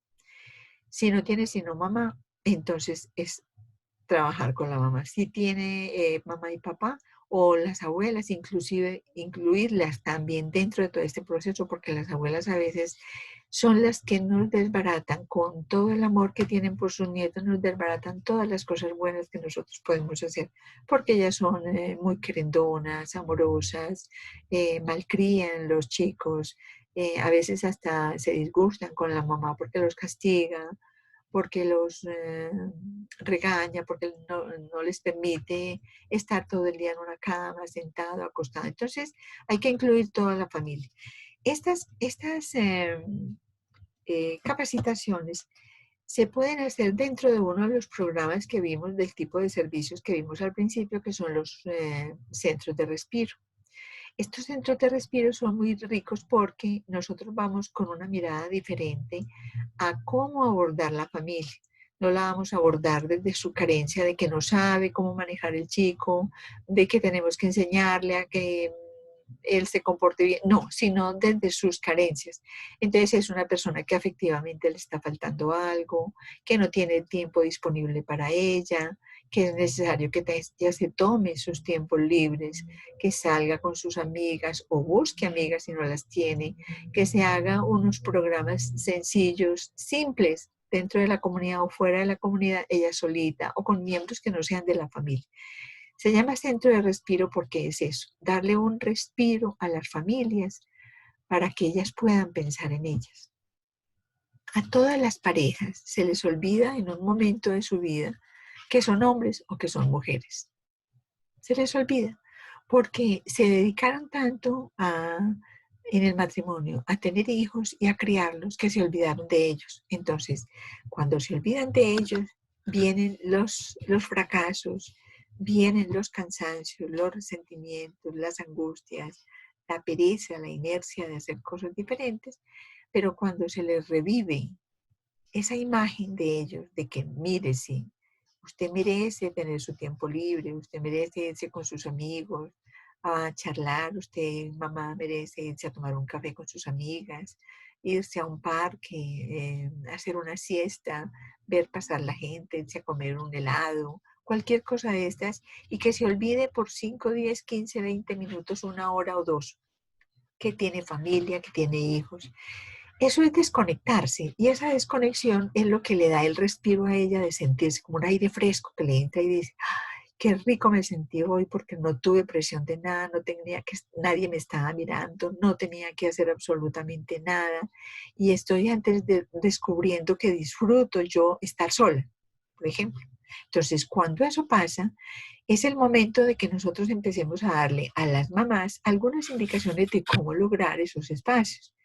S1: Si no tiene sino mamá, entonces es trabajar con la mamá. Si tiene mamá y papá o las abuelas, inclusive incluirlas también dentro de todo este proceso, porque las abuelas a veces son las que nos desbaratan con todo el amor que tienen por sus nietos, nos desbaratan todas las cosas buenas que nosotros podemos hacer, porque ellas son muy querendonas, amorosas, malcrían los chicos, a veces hasta se disgustan con la mamá porque los castiga, porque los regaña, porque no les permite estar todo el día en una cama, sentado, acostado. Entonces, hay que incluir toda la familia. Estas capacitaciones se pueden hacer dentro de uno de los programas que vimos del tipo de servicios que vimos al principio, que son los centros de respiro. Estos centros de respiro son muy ricos porque nosotros vamos con una mirada diferente a cómo abordar la familia. No la vamos a abordar desde su carencia de que no sabe cómo manejar el chico, de que tenemos que enseñarle a que él se comporte bien, no, sino desde sus carencias. Entonces es una persona que efectivamente le está faltando algo, que no tiene tiempo disponible para ella, que es necesario que ella se tome sus tiempos libres, que salga con sus amigas o busque amigas si no las tiene, que se haga unos programas sencillos, simples, dentro de la comunidad o fuera de la comunidad, ella solita o con miembros que no sean de la familia. Se llama centro de respiro porque es eso, darle un respiro a las familias para que ellas puedan pensar en ellas. A todas las parejas se les olvida en un momento de su vida que son hombres o que son mujeres. Se les olvida porque se dedicaron tanto en el matrimonio a tener hijos y a criarlos que se olvidaron de ellos. Entonces, cuando se olvidan de ellos, vienen los fracasos, vienen los cansancios, los resentimientos, las angustias, la pereza, la inercia de hacer cosas diferentes, pero cuando se les revive esa imagen de ellos, de que mírese, usted merece tener su tiempo libre, usted merece irse con sus amigos a charlar, usted, mamá, merece irse a tomar un café con sus amigas, irse a un parque, hacer una siesta, ver pasar la gente, irse a comer un helado, cualquier cosa de estas, y que se olvide por 5, 10, 15, 20 minutos, una hora o dos, que tiene familia, que tiene hijos. Eso es desconectarse y esa desconexión es lo que le da el respiro a ella de sentirse como un aire fresco que le entra y dice, ay, qué rico me sentí hoy porque no tuve presión de nada, no tenía que, nadie me estaba mirando, no tenía que hacer absolutamente nada y estoy antes descubriendo que disfruto yo estar sola, por ejemplo. Entonces, cuando eso pasa, es el momento de que nosotros empecemos a darle a las mamás algunas indicaciones de cómo lograr esos espacios.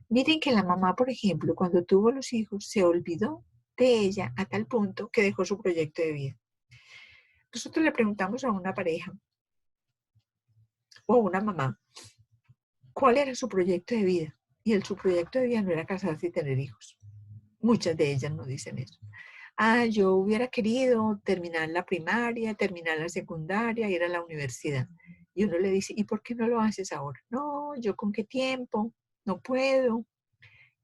S1: Miren que la mamá, por ejemplo, cuando tuvo los hijos, se olvidó de ella a tal punto que dejó su proyecto de vida. Nosotros le preguntamos a una pareja o a una mamá cuál era su proyecto de vida. Y su proyecto de vida no era casarse y tener hijos. Muchas de ellas nos dicen eso. Yo hubiera querido terminar la primaria, terminar la secundaria, ir a la universidad. Y uno le dice, ¿y por qué no lo haces ahora? No, yo con qué tiempo, no puedo.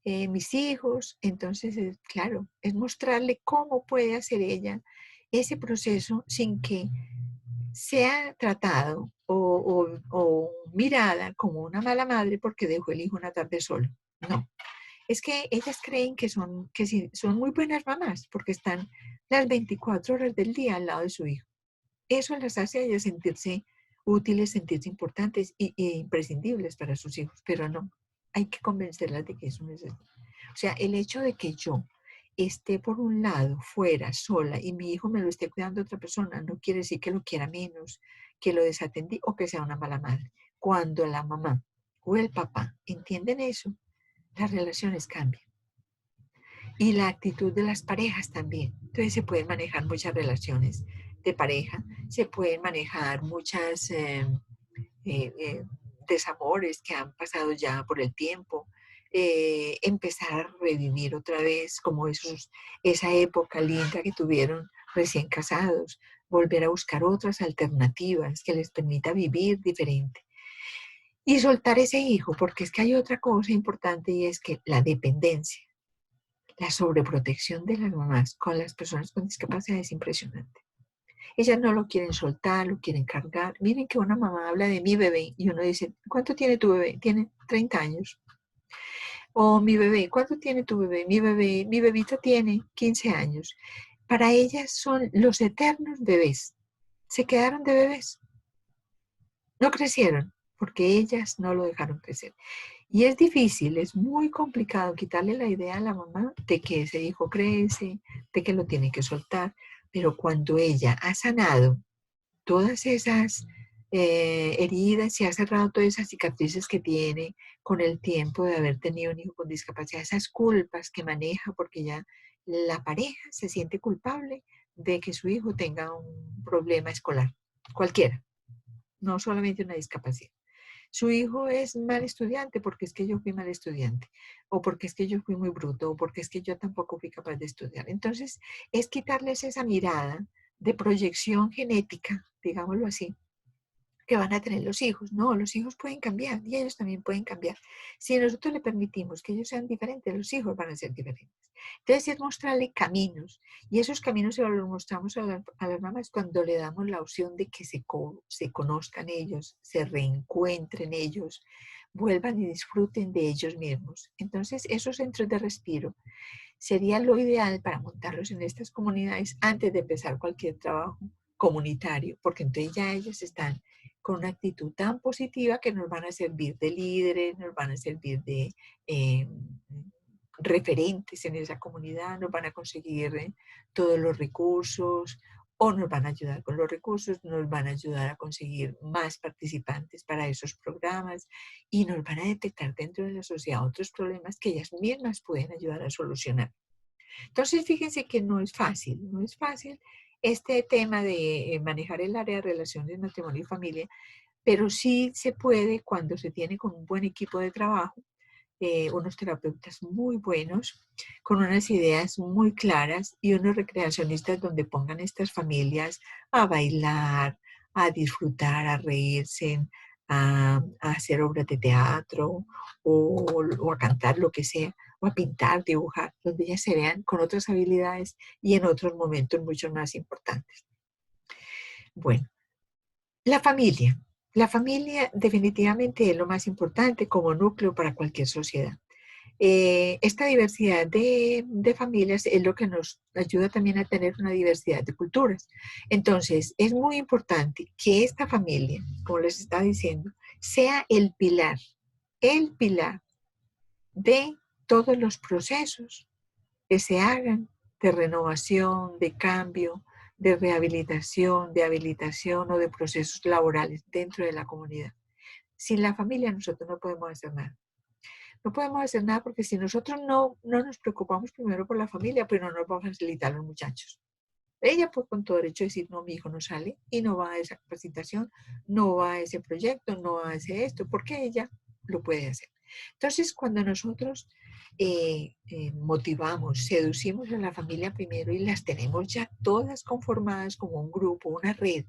S1: mis hijos. Entonces, claro, es mostrarle cómo puede hacer ella ese proceso sin que sea tratado o mirada como una mala madre porque dejó el hijo una tarde solo. No, es que ellas creen que sí, son muy buenas mamás porque están las 24 horas del día al lado de su hijo. Eso las hace a ellas sentirse útiles, sentirse importantes e imprescindibles para sus hijos, pero no, hay que convencerlas de que eso no es así. O sea, el hecho de que yo esté por un lado fuera sola y mi hijo me lo esté cuidando otra persona no quiere decir que lo quiera menos, que lo desatendí o que sea una mala madre. Cuando la mamá o el papá entienden eso, las relaciones cambian. Y la actitud de las parejas también. Entonces se pueden manejar muchas relaciones de pareja, se pueden manejar muchas desamores que han pasado ya por el tiempo, empezar a revivir otra vez como esa época linda que tuvieron recién casados, volver a buscar otras alternativas que les permita vivir diferente. Y soltar ese hijo, porque es que hay otra cosa importante y es que la dependencia, la sobreprotección de las mamás con las personas con discapacidad es impresionante. Ellas no lo quieren soltar, lo quieren cargar. Miren que una mamá habla de mi bebé y uno dice, ¿cuánto tiene tu bebé? Tiene 30 años. O mi bebé, ¿cuánto tiene tu bebé? Mi bebita tiene 15 años. Para ellas son los eternos bebés. Se quedaron de bebés. No crecieron porque ellas no lo dejaron crecer. Y es difícil, es muy complicado quitarle la idea a la mamá de que ese hijo crece, de que lo tiene que soltar, pero cuando ella ha sanado todas esas heridas y ha cerrado todas esas cicatrices que tiene con el tiempo de haber tenido un hijo con discapacidad, esas culpas que maneja porque ya la pareja se siente culpable de que su hijo tenga un problema escolar, cualquiera, no solamente una discapacidad. Su hijo es mal estudiante porque es que yo fui mal estudiante, o porque es que yo fui muy bruto, o porque es que yo tampoco fui capaz de estudiar. Entonces, es quitarles esa mirada de proyección genética, digámoslo así, que van a tener los hijos. No, los hijos pueden cambiar y ellos también pueden cambiar. Si nosotros le permitimos que ellos sean diferentes, los hijos van a ser diferentes. Entonces es mostrarle caminos y esos caminos se los mostramos a las mamás cuando le damos la opción de que se conozcan ellos, se reencuentren ellos, vuelvan y disfruten de ellos mismos. Entonces esos centros de respiro sería lo ideal para montarlos en estas comunidades antes de empezar cualquier trabajo comunitario, porque entonces ya ellos están con una actitud tan positiva que nos van a servir de líderes, nos van a servir de eh, referentes en esa comunidad, nos van a conseguir todos los recursos o nos van a ayudar con los recursos, nos van a ayudar a conseguir más participantes para esos programas y nos van a detectar dentro de la sociedad otros problemas que ellas mismas pueden ayudar a solucionar. Entonces, fíjense que no es fácil, no es fácil este tema de manejar el área de relaciones, matrimonio y familia, pero sí se puede cuando se tiene con un buen equipo de trabajo, unos terapeutas muy buenos, con unas ideas muy claras y unos recreacionistas donde pongan estas familias a bailar, a disfrutar, a reírse, a hacer obras de teatro o a cantar lo que sea, o a pintar, dibujar, donde ellas se vean con otras habilidades y en otros momentos mucho más importantes. Bueno, la familia. La familia definitivamente es lo más importante como núcleo para cualquier sociedad. Esta diversidad de familias es lo que nos ayuda también a tener una diversidad de culturas. Entonces, es muy importante que esta familia, como les estaba diciendo, sea el pilar de todos los procesos que se hagan de renovación, de cambio, de rehabilitación, de habilitación o de procesos laborales dentro de la comunidad. Sin la familia nosotros no podemos hacer nada. No podemos hacer nada porque si nosotros no nos preocupamos primero por la familia, pues no nos va a facilitar a los muchachos. Ella pues con todo derecho decir, no, mi hijo no sale y no va a esa capacitación, no va a ese proyecto, no va a hacer esto, porque ella lo puede hacer. Entonces, cuando nosotros motivamos, seducimos a la familia primero y las tenemos ya todas conformadas como un grupo, una red,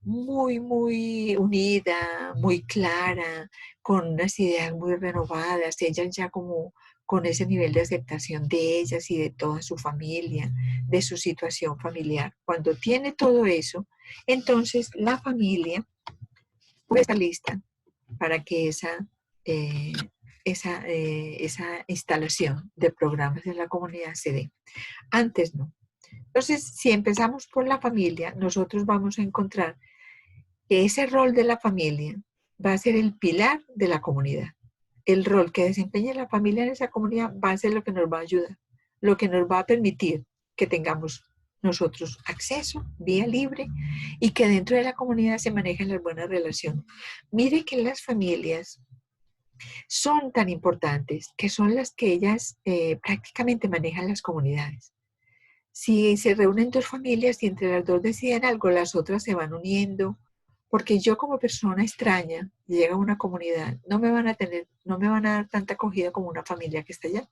S1: muy, muy unida, muy clara, con unas ideas muy renovadas, ellas ya como con ese nivel de aceptación de ellas y de toda su familia, de su situación familiar. Cuando tiene todo eso, entonces la familia puede estar lista para que eh, esa instalación de programas en la comunidad se dé. Antes no. Entonces, si empezamos por la familia, nosotros vamos a encontrar que ese rol de la familia va a ser el pilar de la comunidad. El rol que desempeña la familia en esa comunidad va a ser lo que nos va a ayudar, lo que nos va a permitir que tengamos nosotros acceso, vía libre, y que dentro de la comunidad se manejen las buenas relaciones. Mire que las familias son tan importantes que son las que ellas prácticamente manejan las comunidades. Si se reúnen dos familias y entre las dos deciden algo, las otras se van uniendo, porque yo como persona extraña, llega a una comunidad, no me van a dar tanta acogida como una familia que está allá.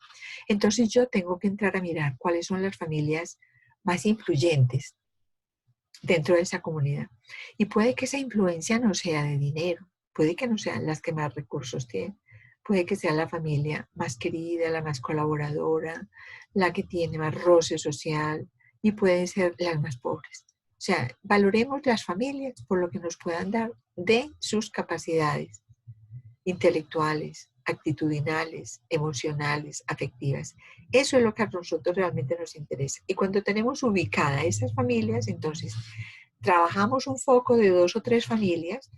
S1: Entonces yo tengo que entrar a mirar cuáles son las familias más influyentes dentro de esa comunidad. Y puede que esa influencia no sea de dinero, puede que no sean las que más recursos tienen, puede que sea la familia más querida, la más colaboradora, la que tiene más roce social y pueden ser las más pobres. O sea, valoremos las familias por lo que nos puedan dar de sus capacidades intelectuales, actitudinales, emocionales, afectivas. Eso es lo que a nosotros realmente nos interesa. Y cuando tenemos ubicadas esas familias, entonces trabajamos un foco de 2 o 3 familias,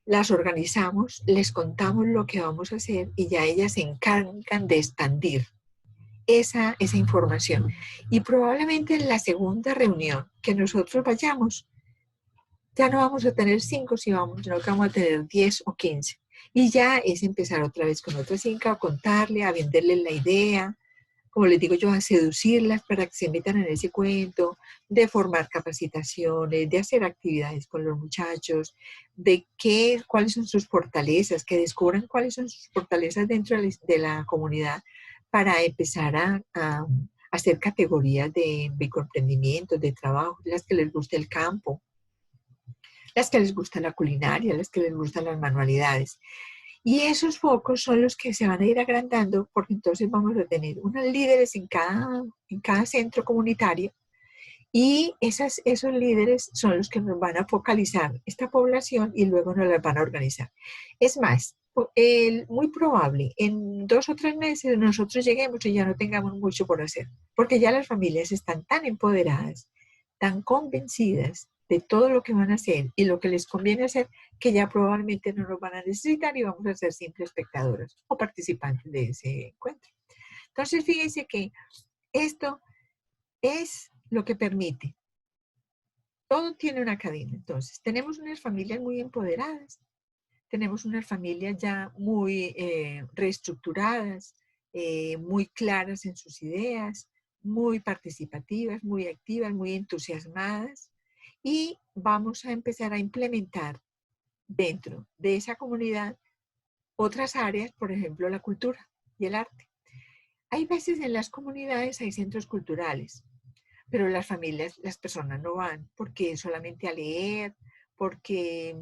S1: las organizamos, les contamos lo que vamos a hacer y ya ellas se encargan de expandir esa información. Y probablemente en la segunda reunión que nosotros vayamos, ya no vamos a tener 5, sino que vamos a tener 10 o 15. Y ya es empezar otra vez con otra finca, a contarle, a venderles la idea, como les digo yo, a seducirlas para que se metan en ese cuento, de formar capacitaciones, de hacer actividades con los muchachos, de cuáles son sus fortalezas, que descubran cuáles son sus fortalezas dentro de la comunidad para empezar a hacer categorías de microemprendimientos, de trabajo, las que les guste el campo, las que les gusta la culinaria, las que les gustan las manualidades. Y esos focos son los que se van a ir agrandando porque entonces vamos a tener unos líderes en cada centro comunitario y esos líderes son los que nos van a focalizar esta población y luego nos las van a organizar. Es más, muy probable, en 2 o 3 meses nosotros lleguemos y ya no tengamos mucho por hacer, porque ya las familias están tan empoderadas, tan convencidas de todo lo que van a hacer y lo que les conviene hacer, que ya probablemente no nos van a necesitar y vamos a ser simples espectadoras o participantes de ese encuentro. Entonces, fíjense que esto es lo que permite. Todo tiene una cadena. Entonces, tenemos unas familias muy empoderadas, tenemos unas familias ya muy reestructuradas, muy claras en sus ideas, muy participativas, muy activas, muy entusiasmadas. Y vamos a empezar a implementar dentro de esa comunidad otras áreas, por ejemplo, la cultura y el arte. Hay veces en las comunidades hay centros culturales, pero las familias, las personas no van porque solamente a leer, porque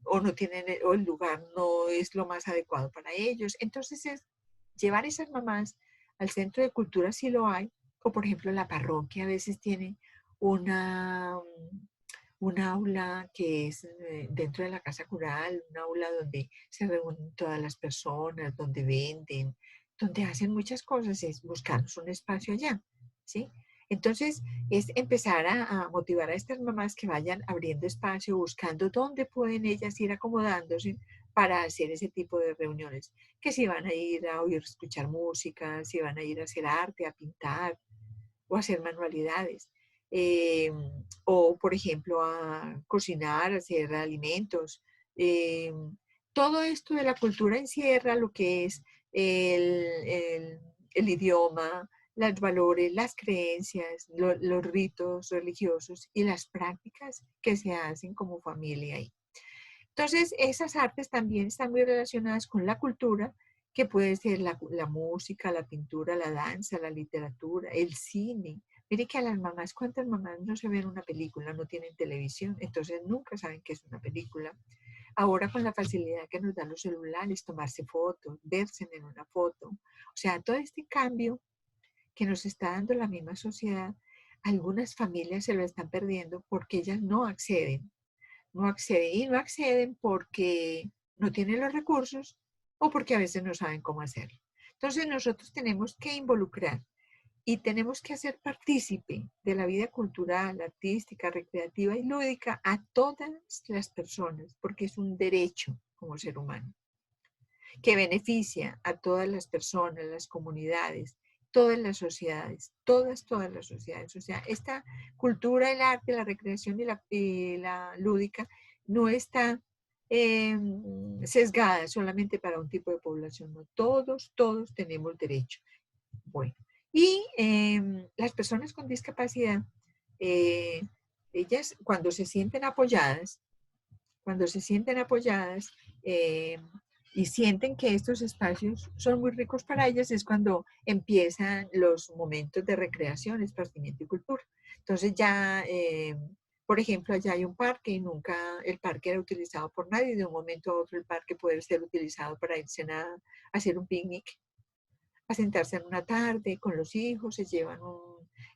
S1: o no tienen, o el lugar no es lo más adecuado para ellos. Entonces es llevar esas mamás al centro de cultura si lo hay, o por ejemplo la parroquia a veces tiene una, un aula que es dentro de la casa cural, un aula donde se reúnen todas las personas, donde venden, donde hacen muchas cosas, es buscarnos un espacio allá, ¿sí? Entonces, es empezar a motivar a estas mamás que vayan abriendo espacio, buscando dónde pueden ellas ir acomodándose para hacer ese tipo de reuniones. Que si van a ir a oír, escuchar música, si van a ir a hacer arte, a pintar o a hacer manualidades. Eh, o, por ejemplo, a cocinar, a hacer alimentos. Eh, Todo esto de la cultura encierra lo que es el, el, el idioma, los valores, las creencias, los ritos religiosos y las prácticas que se hacen como familia ahí. Entonces, esas artes también están muy relacionadas con la cultura, que puede ser la música, la pintura, la danza, la literatura, el cine. Mire que a las mamás, ¿cuántas mamás no se ven una película, no tienen televisión? Entonces nunca saben qué es una película. Ahora con la facilidad que nos dan los celulares, tomarse fotos, verse en una foto. O sea, todo este cambio que nos está dando la misma sociedad, algunas familias se lo están perdiendo porque ellas no acceden. No acceden y no acceden porque no tienen los recursos o porque a veces no saben cómo hacerlo. Entonces nosotros tenemos que involucrar y tenemos que hacer partícipe de la vida cultural, artística, recreativa y lúdica a todas las personas, porque es un derecho como ser humano, que beneficia a todas las personas, las comunidades, todas las sociedades, todas las sociedades. O sea, esta cultura, el arte, la recreación y la lúdica no está sesgada solamente para un tipo de población, no, todos tenemos derecho. Bueno, y las personas con discapacidad, eh, ellas cuando se sienten apoyadas eh, y sienten que estos espacios son muy ricos para ellas, es cuando empiezan los momentos de recreación, esparcimiento y cultura. Entonces ya, por ejemplo, allá hay un parque y nunca el parque era utilizado por nadie, de un momento a otro el parque puede ser utilizado para irse a hacer un picnic, a sentarse en una tarde con los hijos, se llevan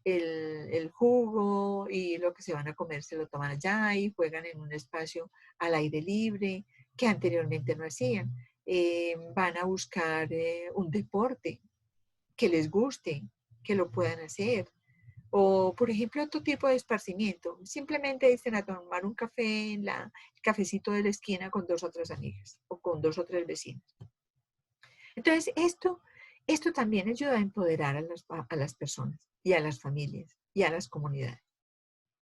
S1: el jugo y lo que se van a comer se lo toman allá y juegan en un espacio al aire libre que anteriormente no hacían. Van a buscar un deporte que les guste, que lo puedan hacer. O, por ejemplo, otro tipo de esparcimiento. Simplemente dicen a tomar un café en el cafecito de la esquina con 2 o 3 amigas o con 2 o 3 vecinos. Entonces, esto también ayuda a empoderar a las personas y a las familias y a las comunidades.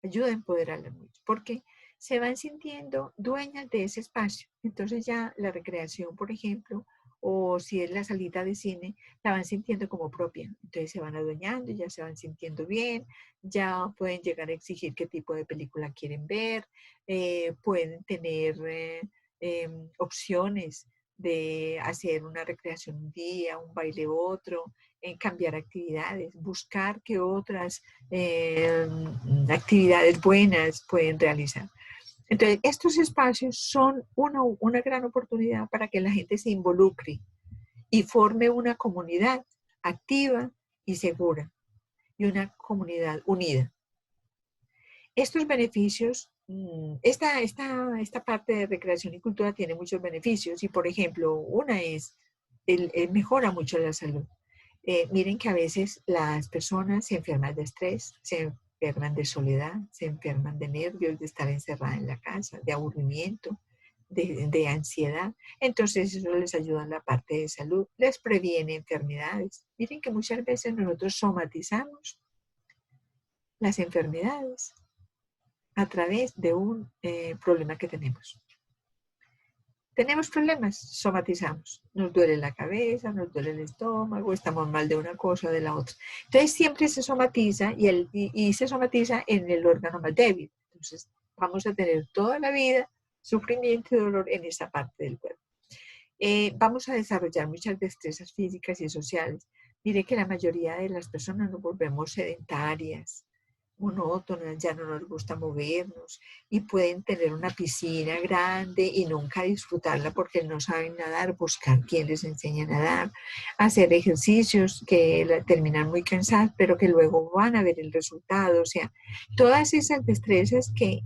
S1: Ayuda a empoderarlas mucho porque se van sintiendo dueñas de ese espacio. Entonces ya la recreación, por ejemplo, o si es la salida de cine, la van sintiendo como propia. Entonces se van adueñando, ya se van sintiendo bien, ya pueden llegar a exigir qué tipo de película quieren ver, pueden tener opciones de hacer una recreación un día, un baile otro, cambiar actividades, buscar qué otras actividades buenas pueden realizar. Entonces, estos espacios son una gran oportunidad para que la gente se involucre y forme una comunidad activa y segura y una comunidad unida. Estos beneficios, esta parte de recreación y cultura tiene muchos beneficios y, por ejemplo, una es, mejora mucho la salud. Miren que a veces las personas se enferman de estrés, se enferman de soledad, se enferman de nervios, de estar encerrada en la casa, de aburrimiento, de ansiedad. Entonces eso les ayuda en la parte de salud, les previene enfermedades. Miren que muchas veces nosotros somatizamos las enfermedades a través de un problema que tenemos. Tenemos problemas, somatizamos. Nos duele la cabeza, nos duele el estómago, estamos mal de una cosa o de la otra. Entonces siempre se somatiza y se somatiza en el órgano más débil. Entonces vamos a tener toda la vida sufrimiento y dolor en esa parte del cuerpo. Vamos a desarrollar muchas destrezas físicas y sociales. Mire que la mayoría de las personas nos volvemos sedentarias, monótonas, ya no nos gusta movernos y pueden tener una piscina grande y nunca disfrutarla porque no saben nadar, buscar quien les enseñe a nadar, hacer ejercicios que terminan muy cansados, pero que luego van a ver el resultado. O sea, todas esas destrezas que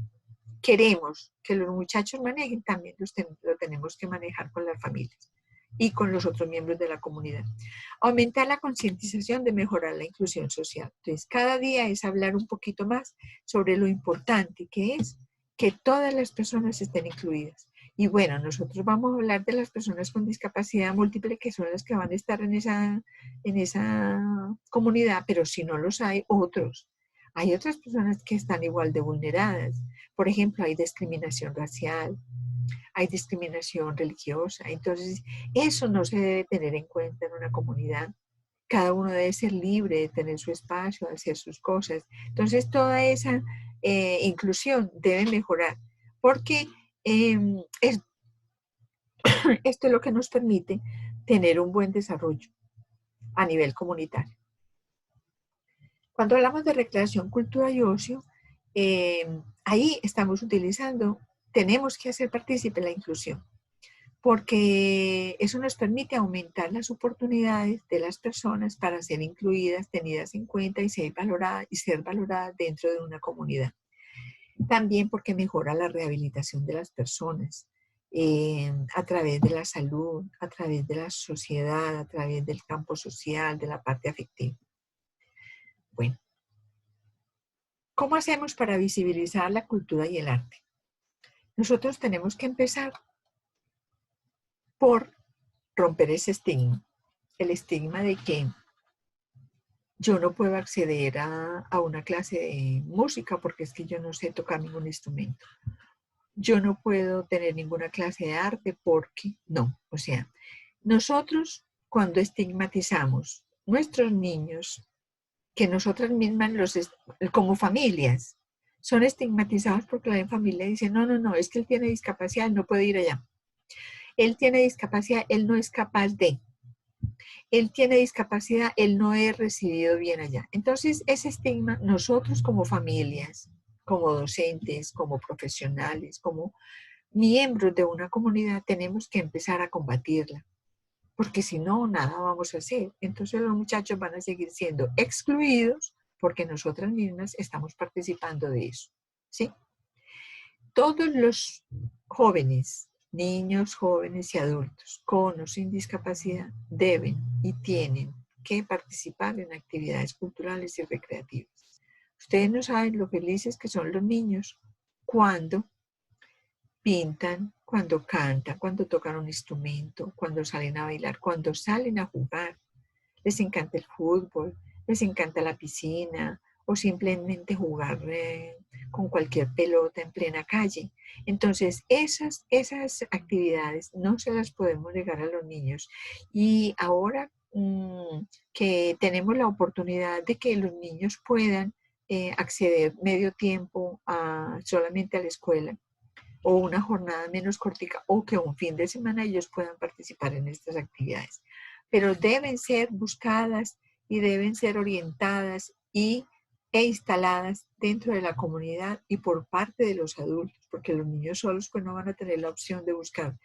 S1: queremos que los muchachos manejen, también lo tenemos que manejar con las familias y con los otros miembros de la comunidad. Aumentar la concientización de mejorar la inclusión social. Entonces, cada día es hablar un poquito más sobre lo importante que es que todas las personas estén incluidas. Y bueno, nosotros vamos a hablar de las personas con discapacidad múltiple, que son las que van a estar en esa comunidad, pero si no los hay, otros. Hay otras personas que están igual de vulneradas. Por ejemplo, hay discriminación racial, hay discriminación religiosa. Entonces, eso no se debe tener en cuenta en una comunidad. Cada uno debe ser libre de tener su espacio, de hacer sus cosas. Entonces, toda esa inclusión debe mejorar, porque esto es lo que nos permite tener un buen desarrollo a nivel comunitario. Cuando hablamos de recreación, cultura y ocio, ahí estamos utilizando tenemos que hacer partícipe la inclusión, porque eso nos permite aumentar las oportunidades de las personas para ser incluidas, tenidas en cuenta y ser valoradas dentro de una comunidad. También porque mejora la rehabilitación de las personas a través de la salud, a través de la sociedad, a través del campo social, de la parte afectiva. Bueno, ¿cómo hacemos para visibilizar la cultura y el arte? Nosotros tenemos que empezar por romper ese estigma, el estigma de que yo no puedo acceder a una clase de música porque es que yo no sé tocar ningún instrumento. Yo no puedo tener ninguna clase de arte porque no. O sea, nosotros cuando estigmatizamos nuestros niños, que nosotras mismas como familias, son estigmatizados porque la familia dice, no, no, no, es que él tiene discapacidad, él no puede ir allá. Él tiene discapacidad, él no es capaz de. Él tiene discapacidad, él no es recibido bien allá. Entonces, ese estigma, nosotros como familias, como docentes, como profesionales, como miembros de una comunidad, tenemos que empezar a combatirla, porque si no, nada vamos a hacer. Entonces los muchachos van a seguir siendo excluidos porque nosotras mismas estamos participando de eso, ¿sí? Todos los jóvenes, niños, jóvenes y adultos con o sin discapacidad deben y tienen que participar en actividades culturales y recreativas. Ustedes no saben lo felices que son los niños cuando pintan, cuando cantan, cuando tocan un instrumento, cuando salen a bailar, cuando salen a jugar. Les encanta el fútbol, les encanta la piscina o simplemente jugar con cualquier pelota en plena calle. Entonces, esas actividades no se las podemos negar a los niños. Y ahora que tenemos la oportunidad de que los niños puedan acceder medio tiempo solamente a la escuela, o una jornada menos cortica, o que un fin de semana ellos puedan participar en estas actividades. Pero deben ser buscadas y deben ser orientadas e instaladas dentro de la comunidad y por parte de los adultos, porque los niños solos pues no van a tener la opción de buscar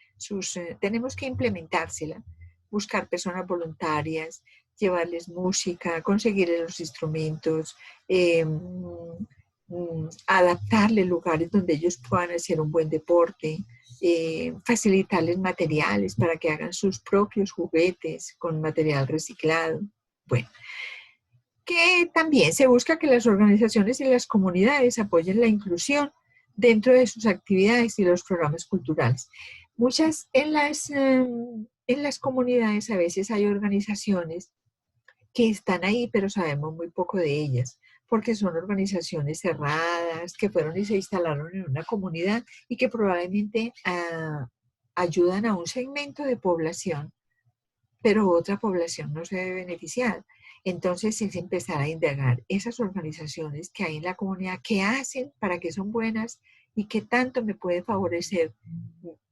S1: tenemos que implementársela, buscar personas voluntarias, llevarles música, conseguirles los instrumentos, adaptarle lugares donde ellos puedan hacer un buen deporte, facilitarles materiales para que hagan sus propios juguetes con material reciclado. Bueno, que también se busca que las organizaciones y las comunidades apoyen la inclusión dentro de sus actividades y los programas culturales. En las comunidades a veces hay organizaciones que están ahí, pero sabemos muy poco de ellas, porque son organizaciones cerradas, que fueron y se instalaron en una comunidad y que probablemente ayudan a un segmento de población, pero otra población no se ve beneficiada. Entonces es empezar a indagar esas organizaciones que hay en la comunidad, qué hacen, para qué son buenas y qué tanto me puede favorecer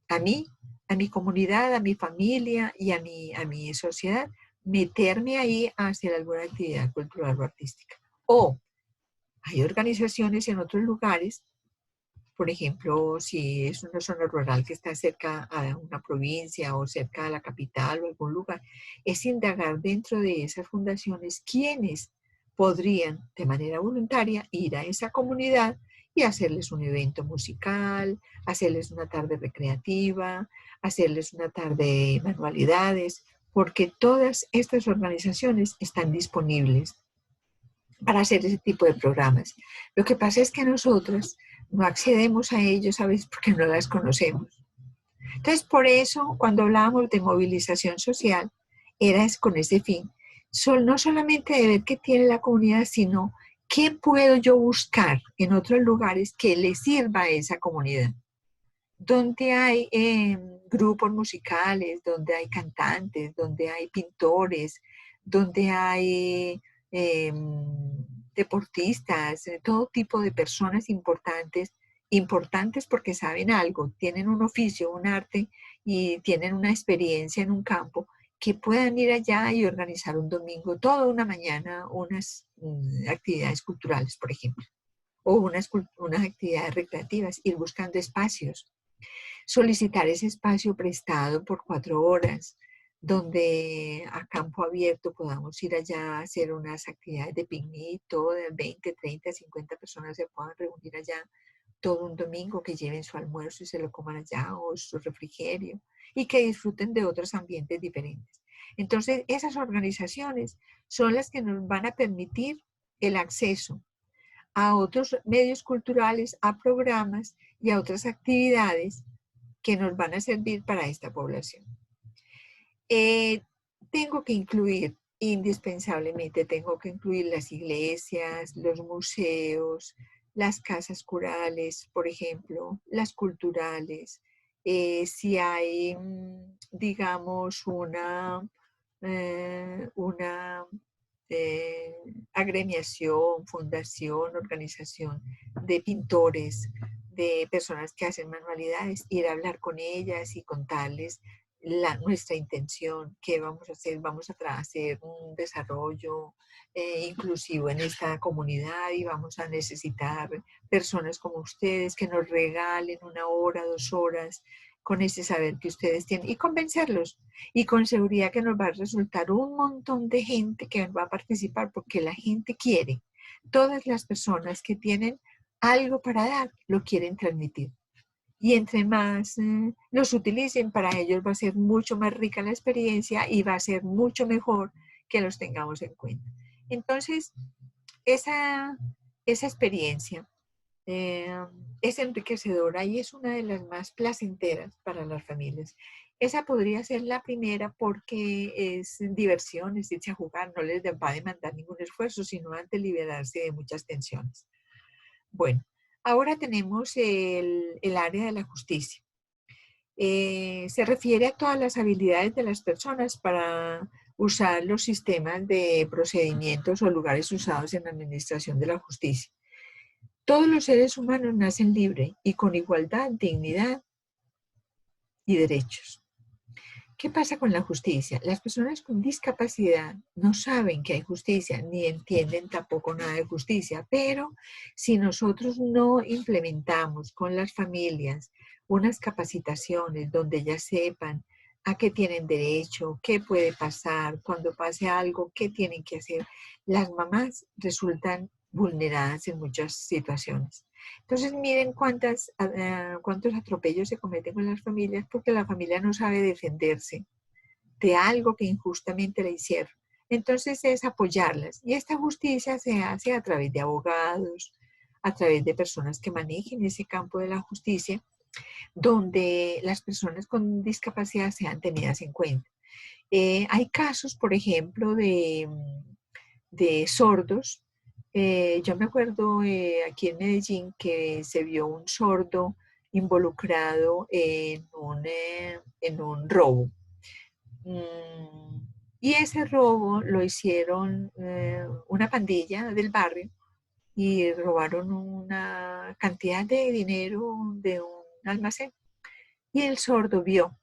S1: a mí, a mi comunidad, a mi familia y a mi sociedad, meterme ahí a hacer alguna actividad cultural o artística. O hay organizaciones en otros lugares, por ejemplo, si es una zona rural que está cerca a una provincia o cerca de la capital o algún lugar, es indagar dentro de esas fundaciones quiénes podrían de manera voluntaria ir a esa comunidad y hacerles un evento musical, hacerles una tarde recreativa, hacerles una tarde de manualidades, porque todas estas organizaciones están disponibles para hacer ese tipo de programas. Lo que pasa es que nosotros no accedemos a ellos a veces porque no las conocemos. Entonces, por eso, cuando hablábamos de movilización social, era con ese fin. No solamente de ver qué tiene la comunidad, sino qué puedo yo buscar en otros lugares que le sirva a esa comunidad. Donde hay grupos musicales, donde hay cantantes, donde hay pintores, donde hay deportistas, todo tipo de personas importantes porque saben algo, tienen un oficio, un arte y tienen una experiencia en un campo, que puedan ir allá y organizar un domingo, toda una mañana, unas actividades culturales, por ejemplo. o unas actividades recreativas, ir buscando espacios, solicitar ese espacio prestado por 4 horas, donde a campo abierto podamos ir allá a hacer unas actividades de picnic, todo de 20, 30, 50 personas se puedan reunir allá todo un domingo, que lleven su almuerzo y se lo coman allá o su refrigerio y que disfruten de otros ambientes diferentes. Entonces, esas organizaciones son las que nos van a permitir el acceso a otros medios culturales, a programas y a otras actividades que nos van a servir para esta población. Tengo que incluir, indispensablemente, tengo que incluir las iglesias, los museos, las casas curales, por ejemplo, las culturales. Si hay, digamos, una agremiación, fundación, organización de pintores, de personas que hacen manualidades, ir a hablar con ellas y contarles nuestra intención, qué vamos a hacer. Vamos a hacer un desarrollo inclusivo en esta comunidad y vamos a necesitar personas como ustedes que nos regalen 1 hora, 2 horas con ese saber que ustedes tienen y convencerlos. Y con seguridad que nos va a resultar un montón de gente que va a participar porque la gente quiere. Todas las personas que tienen algo para dar lo quieren transmitir. Y entre más los utilicen, para ellos va a ser mucho más rica la experiencia y va a ser mucho mejor que los tengamos en cuenta. Entonces, esa experiencia es enriquecedora y es una de las más placenteras para las familias. Esa podría ser la primera porque es diversión, es irse a jugar, no les va a demandar ningún esfuerzo, sino antes liberarse de muchas tensiones. Bueno, ahora tenemos el área de la justicia. Se refiere a todas las habilidades de las personas para usar los sistemas de procedimientos o lugares usados en la administración de la justicia. Todos los seres humanos nacen libres y con igualdad, dignidad y derechos. ¿Qué pasa con la justicia? Las personas con discapacidad no saben que hay justicia, ni entienden tampoco nada de justicia, pero si nosotros no implementamos con las familias unas capacitaciones donde ellas sepan a qué tienen derecho, qué puede pasar, cuando pase algo, qué tienen que hacer, las mamás resultan vulneradas en muchas situaciones. Entonces miren cuántos atropellos se cometen con las familias porque la familia no sabe defenderse de algo que injustamente le hicieron. Entonces es apoyarlas. Y esta justicia se hace a través de abogados, a través de personas que manejen ese campo de la justicia, donde las personas con discapacidad sean tenidas en cuenta. Hay casos, por ejemplo, de sordos. Yo me acuerdo aquí en Medellín que se vio un sordo involucrado en un robo. Y ese robo lo hicieron una pandilla del barrio y robaron una cantidad de dinero de un almacén. Y el sordo vio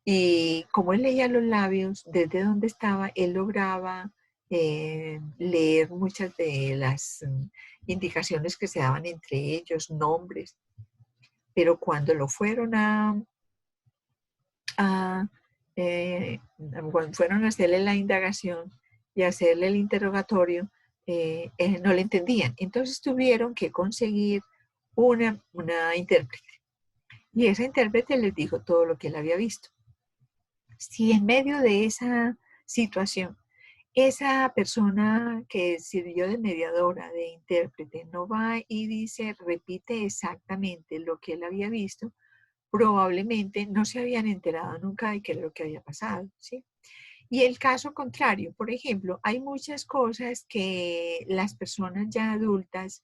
S1: y como él leía los labios, desde donde estaba, él lograba leer muchas de las indicaciones que se daban entre ellos, nombres. Pero cuando lo fueron cuando fueron a hacerle la indagación y a hacerle el interrogatorio, no le entendían. Entonces tuvieron que conseguir una intérprete. Y esa intérprete les dijo todo lo que él había visto. Si en medio de esa situación, esa persona que sirvió de mediadora, de intérprete, no va y dice, repite exactamente lo que él había visto, probablemente no se habían enterado nunca de qué era lo que había pasado, ¿sí? Y el caso contrario, por ejemplo, hay muchas cosas que las personas ya adultas,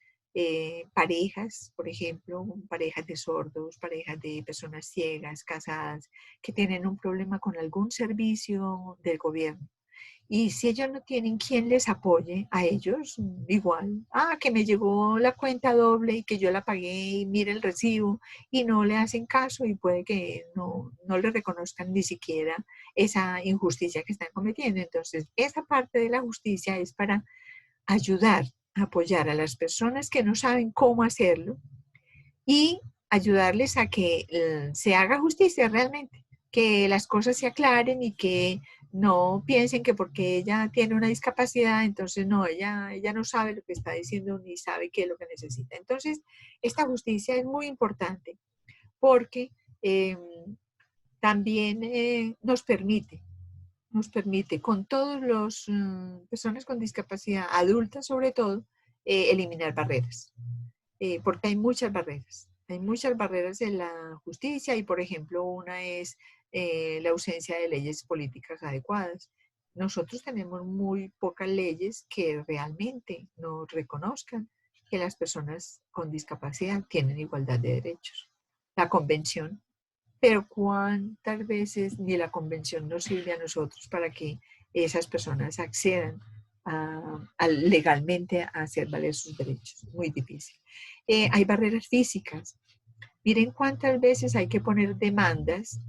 S1: parejas, por ejemplo, parejas de sordos, parejas de personas ciegas, casadas, que tienen un problema con algún servicio del gobierno. Y si ellos no tienen quien les apoye a ellos, igual, que me llegó la cuenta doble y que yo la pagué y mire el recibo y no le hacen caso y puede que no le reconozcan ni siquiera esa injusticia que están cometiendo. Entonces, esa parte de la justicia es para ayudar apoyar a las personas que no saben cómo hacerlo y ayudarles a que se haga justicia realmente, que las cosas se aclaren y que no piensen que porque ella tiene una discapacidad, entonces no, ella no sabe lo que está diciendo ni sabe qué es lo que necesita. Entonces, esta justicia es muy importante porque eh, también nos permite con todos los personas con discapacidad, adultas sobre todo, eliminar barreras, porque hay muchas barreras en la justicia y por ejemplo una es la ausencia de leyes políticas adecuadas. Nosotros tenemos muy pocas leyes que realmente nos reconozcan que las personas con discapacidad tienen igualdad de derechos. La convención, pero cuántas veces ni la convención nos sirve a nosotros para que esas personas accedan legalmente a hacer valer sus derechos. Muy difícil. Hay barreras físicas. Miren cuántas veces hay que poner demandas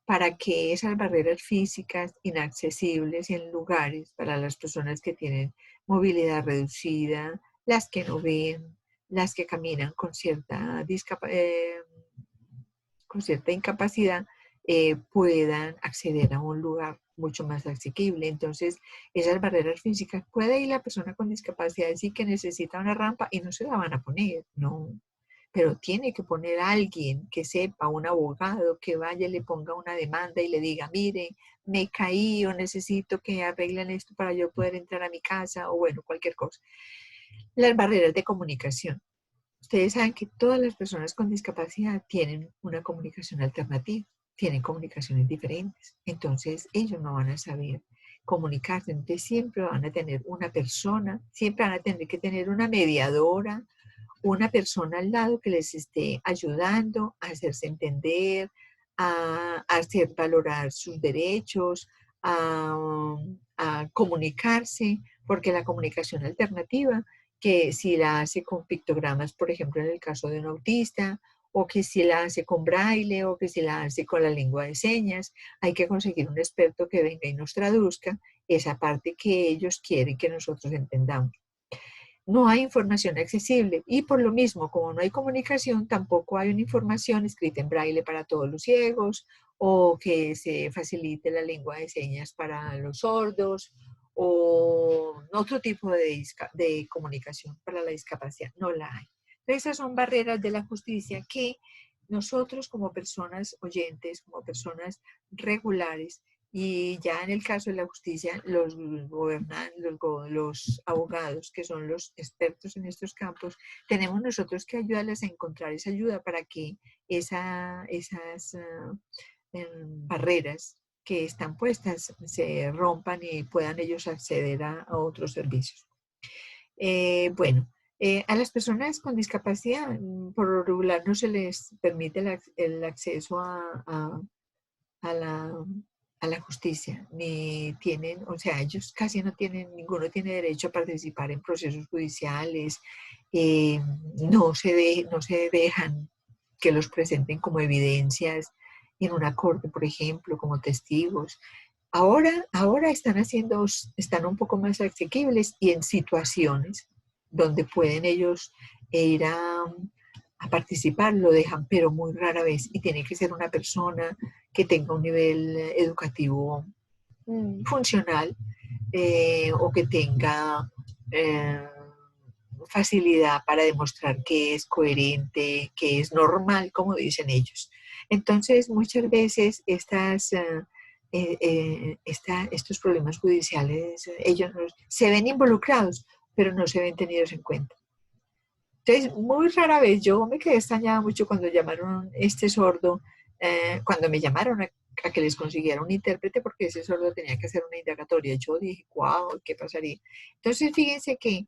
S1: para que esas barreras físicas inaccesibles en lugares para las personas que tienen movilidad reducida, las que no ven, las que caminan con cierta incapacidad, puedan acceder a un lugar mucho más asequible. Entonces, esas barreras físicas, puede ir la persona con discapacidad decir que necesita una rampa y no se la van a poner, no. Pero tiene que poner a alguien que sepa, un abogado, que vaya y le ponga una demanda y le diga, mire, me caí o necesito que arreglen esto para yo poder entrar a mi casa o bueno, cualquier cosa. Las barreras de comunicación. Ustedes saben que todas las personas con discapacidad tienen una comunicación alternativa, tienen comunicaciones diferentes. Entonces, ellos no van a saber comunicarse. Entonces, siempre van a tener una persona, siempre van a tener que tener una mediadora, una persona al lado que les esté ayudando a hacerse entender, a hacer valorar sus derechos, a comunicarse, porque la comunicación alternativa, que si la hace con pictogramas, por ejemplo, en el caso de un autista, o que si la hace con braille, o que si la hace con la lengua de señas, hay que conseguir un experto que venga y nos traduzca esa parte que ellos quieren que nosotros entendamos. No hay información accesible y por lo mismo, como no hay comunicación, tampoco hay una información escrita en braille para todos los ciegos o que se facilite la lengua de señas para los sordos o otro tipo de comunicación para la discapacidad. No la hay. Esas son barreras de la justicia que nosotros como personas oyentes, como personas regulares, y ya en el caso de la justicia, los gobernantes, los abogados, que son los expertos en estos campos, tenemos nosotros que ayudarles a encontrar esa ayuda para que esas barreras que están puestas se rompan y puedan ellos acceder a otros servicios. Bueno, a las personas con discapacidad, por lo regular, no se les permite el acceso a la justicia, ni tienen, o sea, ellos casi no tienen, ninguno tiene derecho a participar en procesos judiciales, no se dejan que los presenten como evidencias en una corte, por ejemplo, como testigos. Ahora están un poco más asequibles y en situaciones donde pueden ellos ir a participar, lo dejan, pero muy rara vez, y tiene que ser una persona que tenga un nivel educativo funcional o que tenga facilidad para demostrar que es coherente, que es normal, como dicen ellos. Entonces, muchas veces estos problemas judiciales, ellos se ven involucrados, pero no se ven tenidos en cuenta. Entonces, muy rara vez, yo me quedé extrañada mucho cuando llamaron este sordo, cuando me llamaron a que les consiguiera un intérprete porque ese sordo tenía que hacer una indagatoria. Yo dije, wow, ¿qué pasaría? Entonces, fíjense que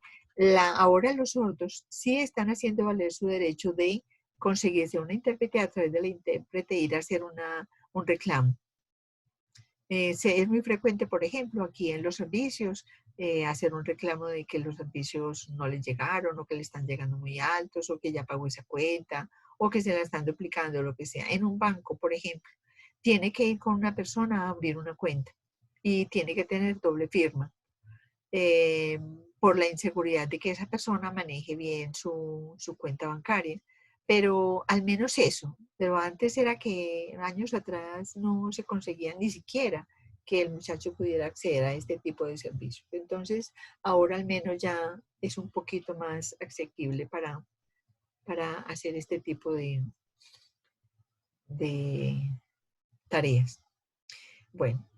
S1: ahora los sordos sí están haciendo valer su derecho de conseguirse una intérprete a través de la intérprete e ir a hacer un reclamo. Es muy frecuente, por ejemplo, aquí en los servicios, hacer un reclamo de que los servicios no les llegaron o que le están llegando muy altos o que ya pagó esa cuenta o que se la están duplicando o lo que sea. En un banco, por ejemplo, tiene que ir con una persona a abrir una cuenta y tiene que tener doble firma. por la inseguridad de que esa persona maneje bien su cuenta bancaria. Pero al menos eso. Pero antes era que años atrás no se conseguía ni siquiera que el muchacho pudiera acceder a este tipo de servicios. Entonces, ahora al menos ya es un poquito más asequible para hacer este tipo de tareas. Bueno,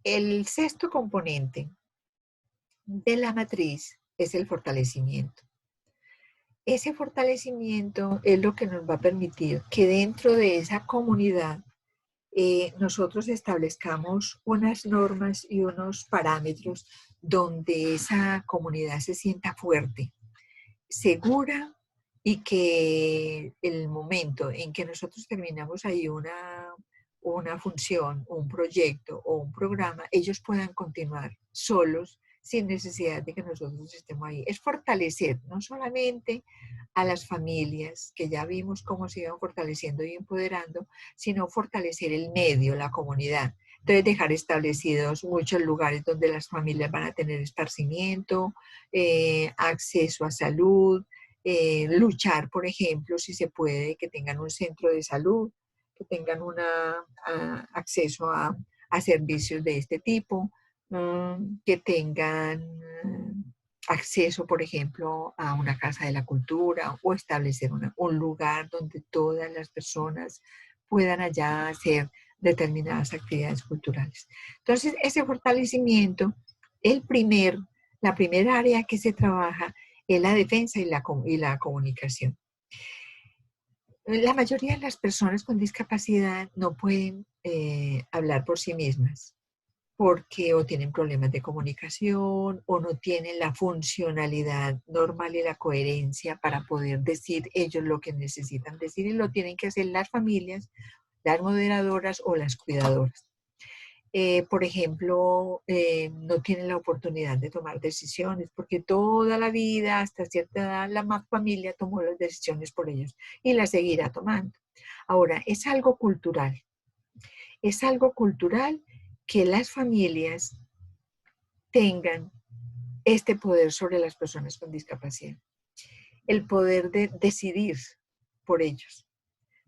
S1: el sexto componente de la matriz es el fortalecimiento. Ese fortalecimiento es lo que nos va a permitir que dentro de esa comunidad nosotros establezcamos unas normas y unos parámetros donde esa comunidad se sienta fuerte, segura, y que el momento en que nosotros terminamos ahí una función, un proyecto o un programa, ellos puedan continuar solos sin necesidad de que nosotros estemos ahí. Es fortalecer no solamente a las familias, que ya vimos cómo se iban fortaleciendo y empoderando, sino fortalecer el medio, la comunidad. Entonces, dejar establecidos muchos lugares donde las familias van a tener esparcimiento, acceso a salud, luchar, por ejemplo, si se puede, que tengan un centro de salud, que tengan acceso a servicios de este tipo, que tengan acceso, por ejemplo, a una casa de la cultura o establecer un lugar donde todas las personas puedan allá hacer determinadas actividades culturales. Entonces, ese fortalecimiento, la primera área que se trabaja es la defensa y la comunicación. La mayoría de las personas con discapacidad no pueden hablar por sí mismas porque o tienen problemas de comunicación o no tienen la funcionalidad normal y la coherencia para poder decir ellos lo que necesitan decir, y lo tienen que hacer las familias, las moderadoras o las cuidadoras. Por ejemplo, no tienen la oportunidad de tomar decisiones, porque toda la vida, hasta cierta edad, la familia tomó las decisiones por ellos y las seguirá tomando. Ahora, es algo cultural. Es algo cultural que las familias tengan este poder sobre las personas con discapacidad. El poder de decidir por ellos.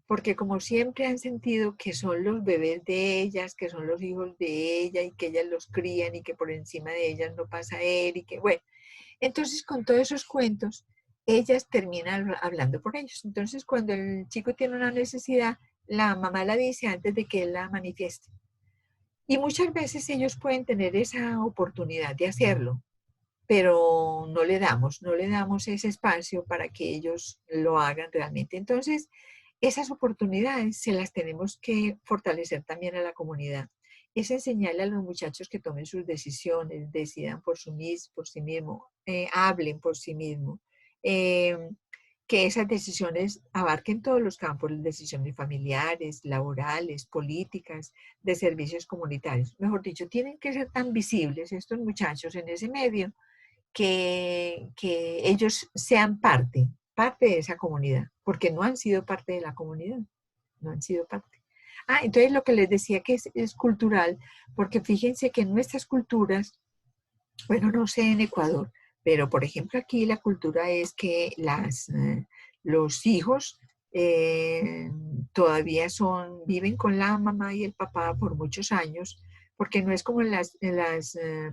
S1: Porque como siempre han sentido que son los bebés de ellas, que son los hijos de ella y que ellas los crían y que por encima de ellas no pasa él y que, bueno, entonces con todos esos cuentos, ellas terminan hablando por ellos. Entonces cuando el chico tiene una necesidad, la mamá la dice antes de que él la manifieste. Y muchas veces ellos pueden tener esa oportunidad de hacerlo, pero no le damos ese espacio para que ellos lo hagan realmente. Entonces, esas oportunidades se las tenemos que fortalecer también a la comunidad. Es enseñarle a los muchachos que tomen sus decisiones, decidan por sí mismos, hablen por sí mismos, que esas decisiones abarquen todos los campos, decisiones familiares, laborales, políticas, de servicios comunitarios. Mejor dicho, tienen que ser tan visibles estos muchachos en ese medio que ellos sean parte de esa comunidad, porque no han sido parte de la comunidad, no han sido parte. Entonces lo que les decía que es cultural, porque fíjense que en nuestras culturas, bueno, no sé en Ecuador, pero por ejemplo aquí la cultura es que los hijos todavía viven con la mamá y el papá por muchos años, porque no es como en los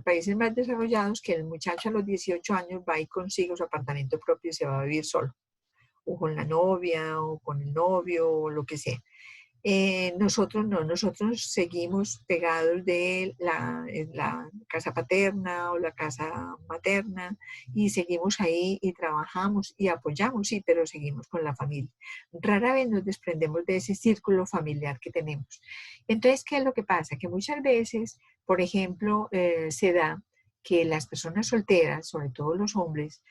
S1: países más desarrollados, que el muchacho a los 18 años va y consigue su apartamento propio y se va a vivir solo, o con la novia, o con el novio, o lo que sea. Nosotros no, nosotros seguimos pegados de la casa paterna o la casa materna, y seguimos ahí y trabajamos y apoyamos, sí, pero seguimos con la familia. Rara vez nos desprendemos de ese círculo familiar que tenemos. Entonces, ¿qué es lo que pasa? Que muchas veces, por ejemplo, se da que las personas solteras, sobre todo los hombres,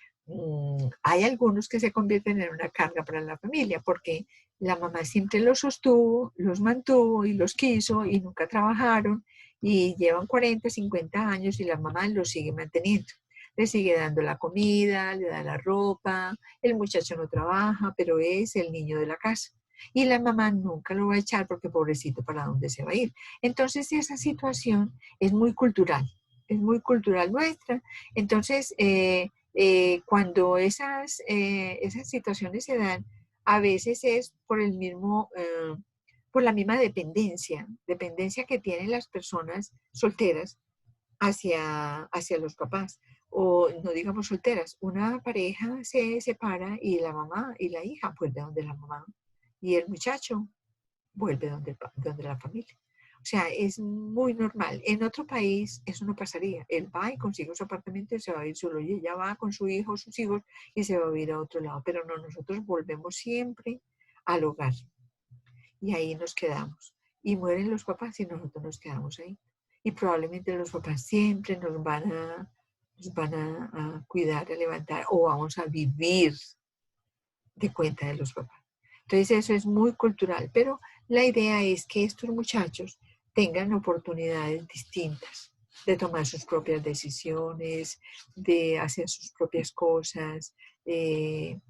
S1: hay algunos que se convierten en una carga para la familia, porque la mamá siempre los sostuvo, los mantuvo y los quiso y nunca trabajaron, y llevan 40, 50 años y la mamá los sigue manteniendo. Le sigue dando la comida, le da la ropa, el muchacho no trabaja, pero es el niño de la casa. Y la mamá nunca lo va a echar porque pobrecito, ¿para dónde se va a ir? Entonces esa situación es muy cultural. cultural nuestra. Entonces, cuando esas situaciones se dan, a veces es por el mismo, por la misma dependencia que tienen las personas solteras hacia los papás. O no digamos solteras, una pareja se separa y la mamá y la hija vuelve donde la mamá y el muchacho vuelve donde la familia. O sea, es muy normal. En otro país eso no pasaría. Él va y consigue su apartamento y se va a ir solo. Y ella va con su hijo, sus hijos y se va a ir a otro lado. Pero no, nosotros volvemos siempre al hogar y ahí nos quedamos. Y mueren los papás y nosotros nos quedamos ahí. Y probablemente los papás siempre nos van a cuidar, a levantar o vamos a vivir de cuenta de los papás. Entonces eso es muy cultural, pero la idea es que estos muchachos tengan oportunidades distintas de tomar sus propias decisiones, de hacer sus propias cosas, que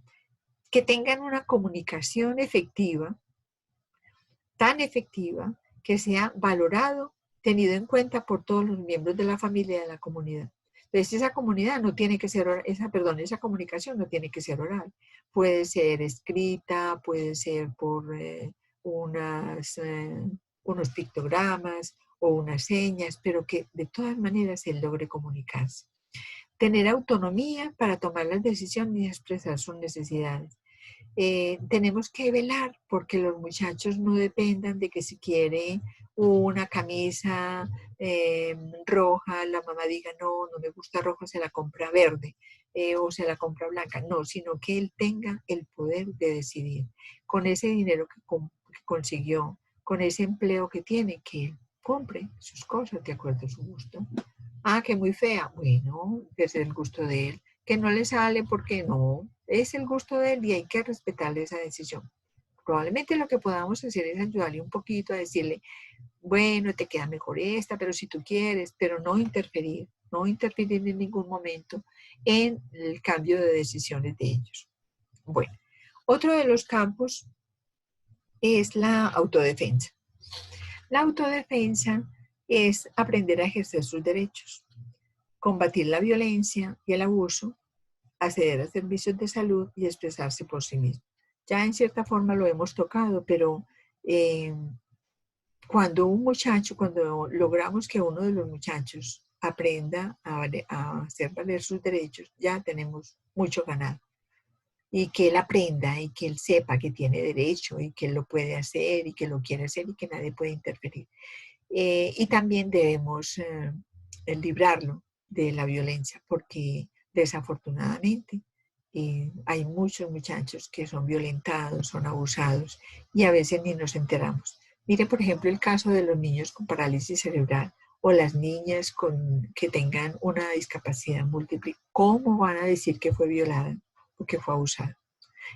S1: tengan una comunicación efectiva, tan efectiva que sea valorado, tenido en cuenta por todos los miembros de la familia y de la comunidad. Entonces esa comunidad no tiene que ser, esa comunicación no tiene que ser oral. Puede ser escrita, puede ser por unos pictogramas o unas señas, pero que de todas maneras él logre comunicarse. Tener autonomía para tomar las decisiones y expresar sus necesidades. Tenemos que velar porque los muchachos no dependan de que si quiere una camisa roja, la mamá diga no, no me gusta roja, se la compra verde o se la compra blanca. No, sino que él tenga el poder de decidir con ese dinero que consiguió, con ese empleo que tiene, que él compre sus cosas de acuerdo a su gusto. Ah, que muy fea. Bueno, que es el gusto de él. Que no le sale porque no, es el gusto de él y hay que respetarle esa decisión. Probablemente lo que podamos hacer es ayudarle un poquito a decirle, bueno, te queda mejor esta, pero si tú quieres, pero no interferir en ningún momento en el cambio de decisiones de ellos. Bueno, otro de los campos es la autodefensa. La autodefensa es aprender a ejercer sus derechos, combatir la violencia y el abuso, acceder a servicios de salud y expresarse por sí mismo. Ya en cierta forma lo hemos tocado, pero cuando logramos que uno de los muchachos aprenda a hacer valer sus derechos, ya tenemos mucho ganado. Y que él aprenda y que él sepa que tiene derecho y que él lo puede hacer y que lo quiere hacer y que nadie puede interferir. Y también debemos librarlo de la violencia, porque desafortunadamente hay muchos muchachos que son violentados, son abusados y a veces ni nos enteramos. Mire, por ejemplo, el caso de los niños con parálisis cerebral o las niñas que tengan una discapacidad múltiple. ¿Cómo van a decir que fue violada o que fue abusada?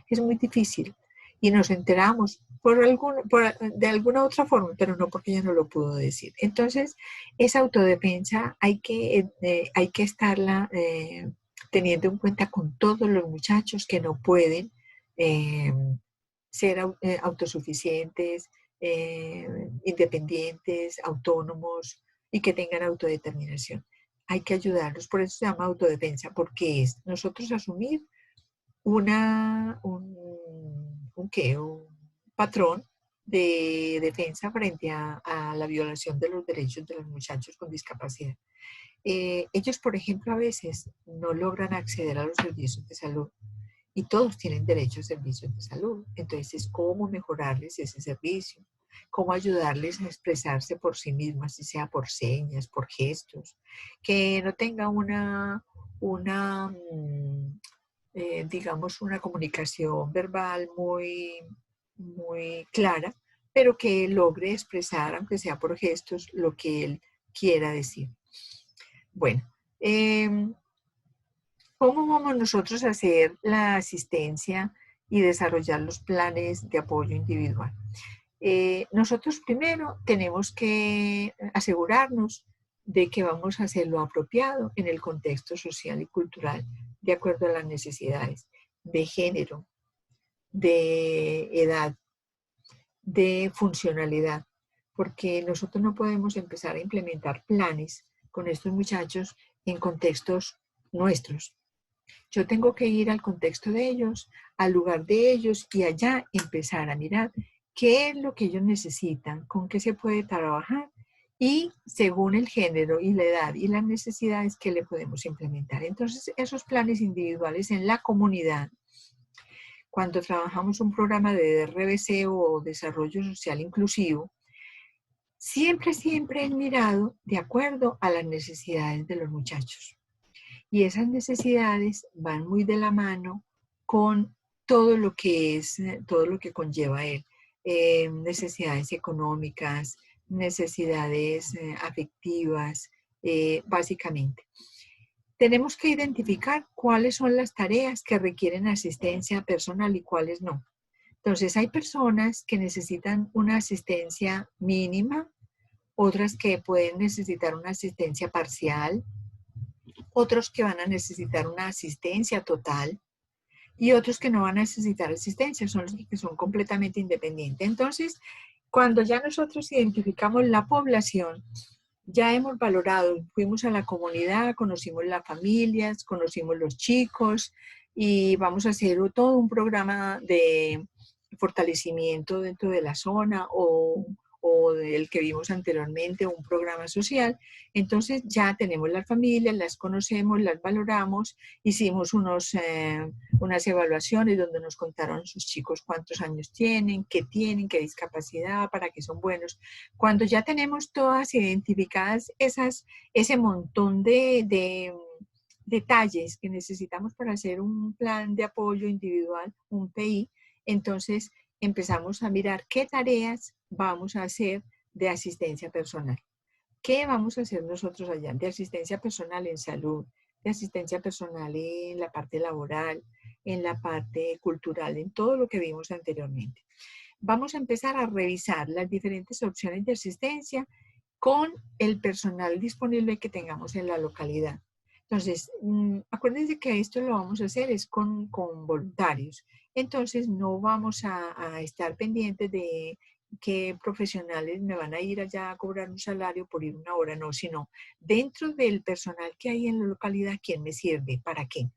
S1: Es muy difícil y nos enteramos de alguna otra forma, pero no porque ella no lo pudo decir. Entonces, esa autodefensa hay que estarla teniendo en cuenta con todos los muchachos que no pueden ser autosuficientes, independientes, autónomos y que tengan autodeterminación. Hay que ayudarlos, por eso se llama autodefensa, porque es nosotros asumir un patrón de defensa frente a la violación de los derechos de los muchachos con discapacidad. Ellos, por ejemplo, a veces no logran acceder a los servicios de salud y todos tienen derecho a servicios de salud. Entonces, ¿cómo mejorarles ese servicio? ¿Cómo ayudarles a expresarse por sí mismas, si sea por señas, por gestos? Que no tenga digamos, una comunicación verbal muy clara, pero que logre expresar, aunque sea por gestos, lo que él quiera decir. Bueno, ¿cómo vamos nosotros a hacer la asistencia y desarrollar los planes de apoyo individual? Nosotros primero tenemos que asegurarnos de que vamos a hacer lo apropiado en el contexto social y cultural, de acuerdo a las necesidades de género, de edad, de funcionalidad, porque nosotros no podemos empezar a implementar planes con estos muchachos en contextos nuestros. Yo tengo que ir al contexto de ellos, al lugar de ellos y allá empezar a mirar qué es lo que ellos necesitan, con qué se puede trabajar y según el género y la edad y las necesidades que le podemos implementar. Entonces, esos planes individuales en la comunidad, cuando trabajamos un programa de RBC o Desarrollo Social Inclusivo, siempre es mirado de acuerdo a las necesidades de los muchachos. Y esas necesidades van muy de la mano con todo lo que es, todo lo que conlleva él. Necesidades económicas, necesidades afectivas, básicamente. Tenemos que identificar cuáles son las tareas que requieren asistencia personal y cuáles no. Entonces, hay personas que necesitan una asistencia mínima, otras que pueden necesitar una asistencia parcial, otros que van a necesitar una asistencia total y otros que no van a necesitar asistencia, son los que son completamente independientes. Entonces, cuando ya nosotros identificamos la población, ya hemos valorado, fuimos a la comunidad, conocimos las familias, conocimos los chicos y vamos a hacer todo un programa de fortalecimiento dentro de la zona o del que vimos anteriormente, un programa social. Entonces ya tenemos las familias, las conocemos, las valoramos, hicimos unas evaluaciones donde nos contaron sus chicos cuántos años tienen, qué discapacidad, para qué son buenos. Cuando ya tenemos todas identificadas ese montón de detalles que necesitamos para hacer un plan de apoyo individual, un PI, entonces empezamos a mirar qué tareas vamos a hacer de asistencia personal. ¿Qué vamos a hacer nosotros allá? De asistencia personal en salud, de asistencia personal en la parte laboral, en la parte cultural, en todo lo que vimos anteriormente. Vamos a empezar a revisar las diferentes opciones de asistencia con el personal disponible que tengamos en la localidad. Entonces, acuérdense que esto lo vamos a hacer es con voluntarios. Entonces, no vamos a estar pendientes de qué profesionales me van a ir allá a cobrar un salario por ir una hora, no, sino dentro del personal que hay en la localidad, ¿quién me sirve? ¿Para qué?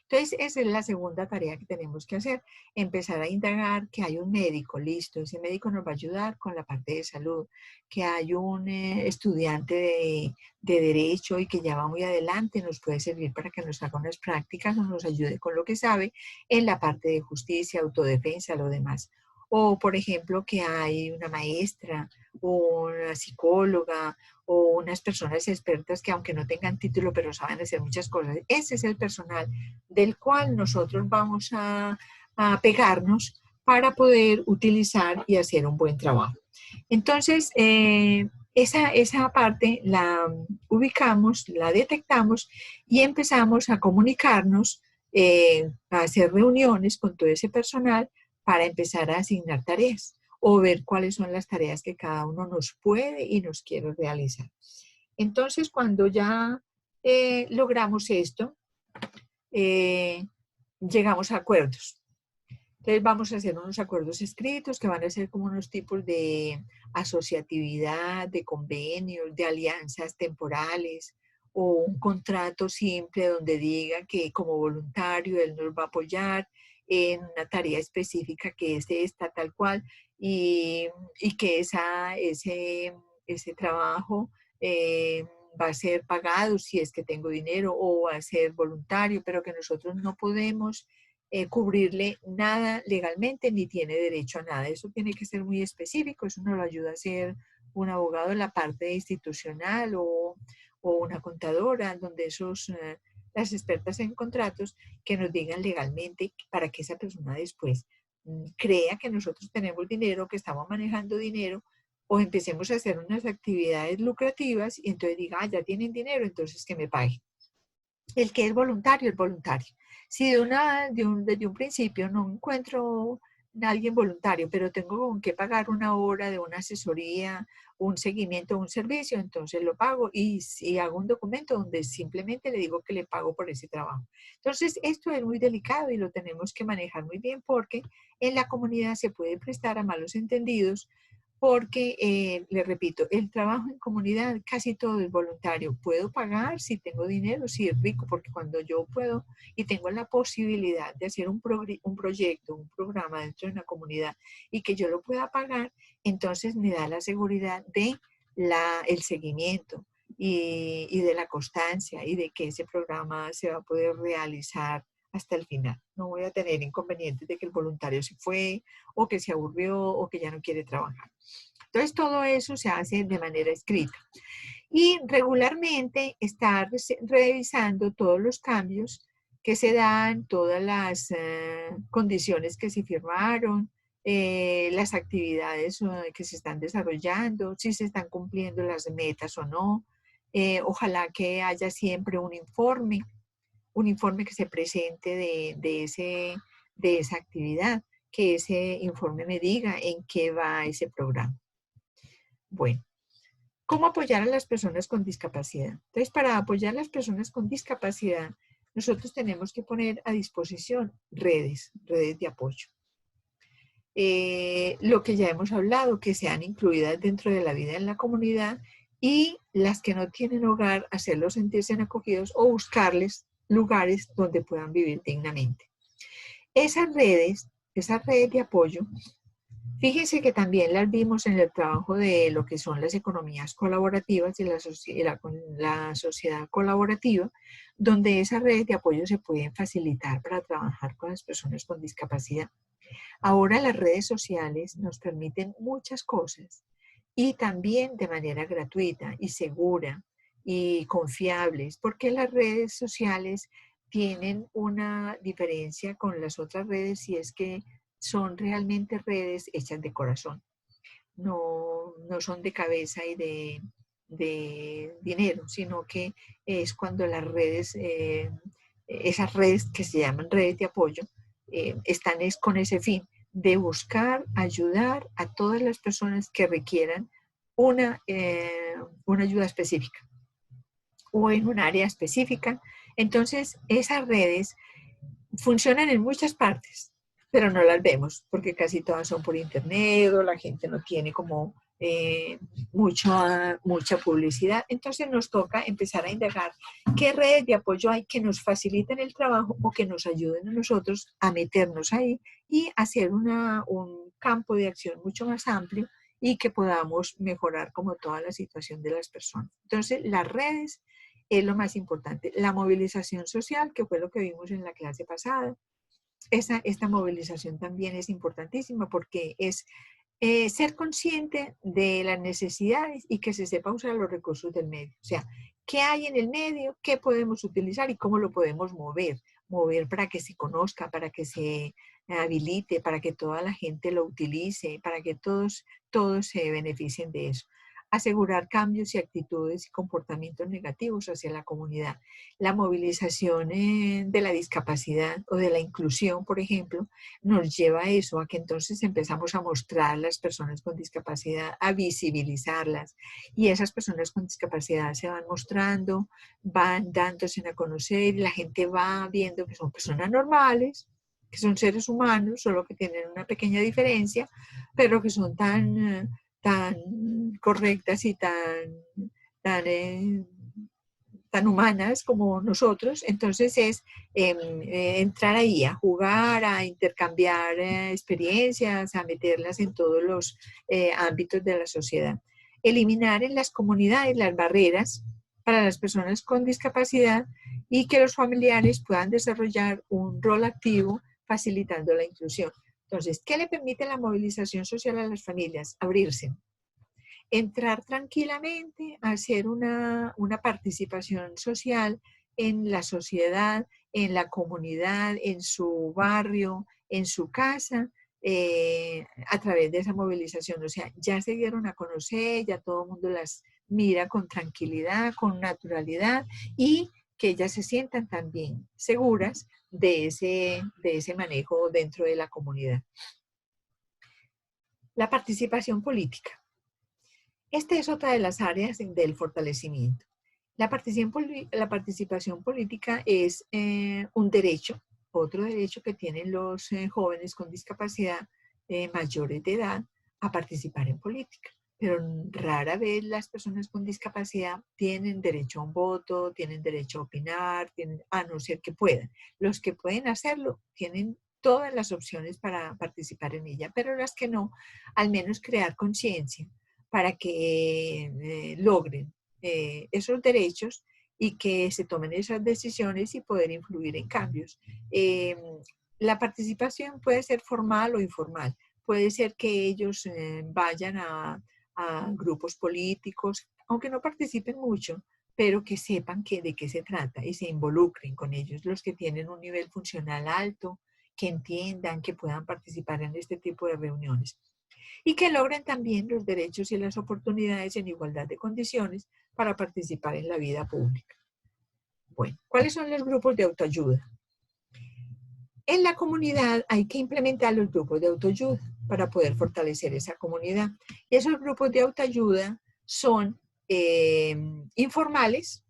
S1: Entonces, esa es la segunda tarea que tenemos que hacer, empezar a indagar que hay un médico, listo, ese médico nos va a ayudar con la parte de salud, que hay un estudiante de derecho y que ya va muy adelante, nos puede servir para que nos haga unas prácticas o nos ayude con lo que sabe en la parte de justicia, autodefensa, lo demás. O, por ejemplo, que hay una maestra o una psicóloga o unas personas expertas que aunque no tengan título, pero saben hacer muchas cosas. Ese es el personal del cual nosotros vamos a pegarnos para poder utilizar y hacer un buen trabajo. Entonces, esa parte la ubicamos, la detectamos y empezamos a comunicarnos, a hacer reuniones con todo ese personal para empezar a asignar tareas o ver cuáles son las tareas que cada uno nos puede y nos quiere realizar. Entonces, cuando ya logramos esto, llegamos a acuerdos. Entonces vamos a hacer unos acuerdos escritos que van a ser como unos tipos de asociatividad, de convenios, de alianzas temporales o un contrato simple donde diga que como voluntario él nos va a apoyar en una tarea específica que es esta tal cual y que ese trabajo va a ser pagado si es que tengo dinero o va a ser voluntario, pero que nosotros no podemos cubrirle nada legalmente ni tiene derecho a nada. Eso tiene que ser muy específico, eso nos lo ayuda a hacer un abogado en la parte institucional o una contadora, donde las expertas en contratos que nos digan legalmente para que esa persona después crea que nosotros tenemos dinero, que estamos manejando dinero o empecemos a hacer unas actividades lucrativas y entonces diga, ya tienen dinero, entonces que me paguen. El que es voluntario, es voluntario. Si desde un principio no encuentro a alguien voluntario, pero tengo con qué pagar una hora de una asesoría, un seguimiento, un servicio, entonces lo pago y hago un documento donde simplemente le digo que le pago por ese trabajo. Entonces, esto es muy delicado y lo tenemos que manejar muy bien porque en la comunidad se puede prestar a malos entendidos porque, les repito, el trabajo en comunidad casi todo es voluntario. Puedo pagar si tengo dinero, si es rico, porque cuando yo puedo y tengo la posibilidad de hacer un proyecto, un programa dentro de una comunidad y que yo lo pueda pagar, entonces me da la seguridad de el seguimiento y de la constancia y de que ese programa se va a poder realizar hasta el final. No voy a tener inconvenientes de que el voluntario se fue o que se aburrió o que ya no quiere trabajar. Entonces todo eso se hace de manera escrita. Y regularmente estar revisando todos los cambios que se dan, todas las condiciones que se firmaron, las actividades que se están desarrollando, si se están cumpliendo las metas o no. Ojalá que haya siempre un informe que se presente de esa actividad, que ese informe me diga en qué va ese programa. Bueno, ¿cómo apoyar a las personas con discapacidad? Entonces, para apoyar a las personas con discapacidad, nosotros tenemos que poner a disposición redes de apoyo. Lo que ya hemos hablado, que sean incluidas dentro de la vida en la comunidad y las que no tienen hogar, hacerlos sentirse acogidos o buscarles lugares donde puedan vivir dignamente. Esas redes de apoyo, fíjense que también las vimos en el trabajo de lo que son las economías colaborativas y la sociedad colaborativa, donde esas redes de apoyo se pueden facilitar para trabajar con las personas con discapacidad. Ahora las redes sociales nos permiten muchas cosas y también de manera gratuita y segura y confiables, porque las redes sociales tienen una diferencia con las otras redes y es que son realmente redes hechas de corazón, no son de cabeza y de dinero, sino que es cuando las redes, esas redes que se llaman redes de apoyo, están con ese fin de buscar ayudar a todas las personas que requieran una ayuda específica o en un área específica. Entonces, esas redes funcionan en muchas partes, pero no las vemos porque casi todas son por internet o la gente no tiene como mucha publicidad. Entonces nos toca empezar a indagar qué redes de apoyo hay que nos faciliten el trabajo o que nos ayuden a nosotros a meternos ahí y hacer un campo de acción mucho más amplio y que podamos mejorar como toda la situación de las personas. Entonces las redes es lo más importante. La movilización social, que fue lo que vimos en la clase pasada, esta movilización también es importantísima porque es ser consciente de las necesidades y que se sepa usar los recursos del medio. O sea, ¿qué hay en el medio? ¿Qué podemos utilizar y cómo lo podemos mover? Mover para que se conozca, para que se habilite, para que toda la gente lo utilice, para que todos se beneficien de eso. Asegurar cambios y actitudes y comportamientos negativos hacia la comunidad. La movilización de la discapacidad o de la inclusión, por ejemplo, nos lleva a eso, a que entonces empezamos a mostrar a las personas con discapacidad, a visibilizarlas. Y esas personas con discapacidad se van mostrando, van dándose a conocer, y la gente va viendo que son personas normales, que son seres humanos, solo que tienen una pequeña diferencia, pero que son tan correctas y tan humanas como nosotros. Entonces es entrar ahí a jugar, a intercambiar experiencias, a meterlas en todos los ámbitos de la sociedad. Eliminar en las comunidades las barreras para las personas con discapacidad y que los familiares puedan desarrollar un rol activo facilitando la inclusión. Entonces, ¿qué le permite la movilización social a las familias? Abrirse, entrar tranquilamente, hacer una participación social en la sociedad, en la comunidad, en su barrio, en su casa, a través de esa movilización. O sea, ya se dieron a conocer, ya todo el mundo las mira con tranquilidad, con naturalidad y que ellas se sientan también seguras de ese manejo dentro de la comunidad. La participación política. Esta es otra de las áreas del fortalecimiento. La participación política es un derecho, otro derecho que tienen los jóvenes con discapacidad mayores de edad a participar en política. Pero rara vez las personas con discapacidad tienen derecho a un voto, tienen derecho a opinar, a no ser que puedan. Los que pueden hacerlo tienen todas las opciones para participar en ella, pero las que no, al menos crear conciencia para que logren esos derechos y que se tomen esas decisiones y poder influir en cambios. La participación puede ser formal o informal. Puede ser que ellos vayan a grupos políticos, aunque no participen mucho, pero que sepan de qué se trata y se involucren con ellos, los que tienen un nivel funcional alto, que entiendan, que puedan participar en este tipo de reuniones y que logren también los derechos y las oportunidades en igualdad de condiciones para participar en la vida pública. Bueno, ¿cuáles son los grupos de autoayuda? En la comunidad hay que implementar los grupos de autoayuda para poder fortalecer esa comunidad. Esos grupos de autoayuda son informales,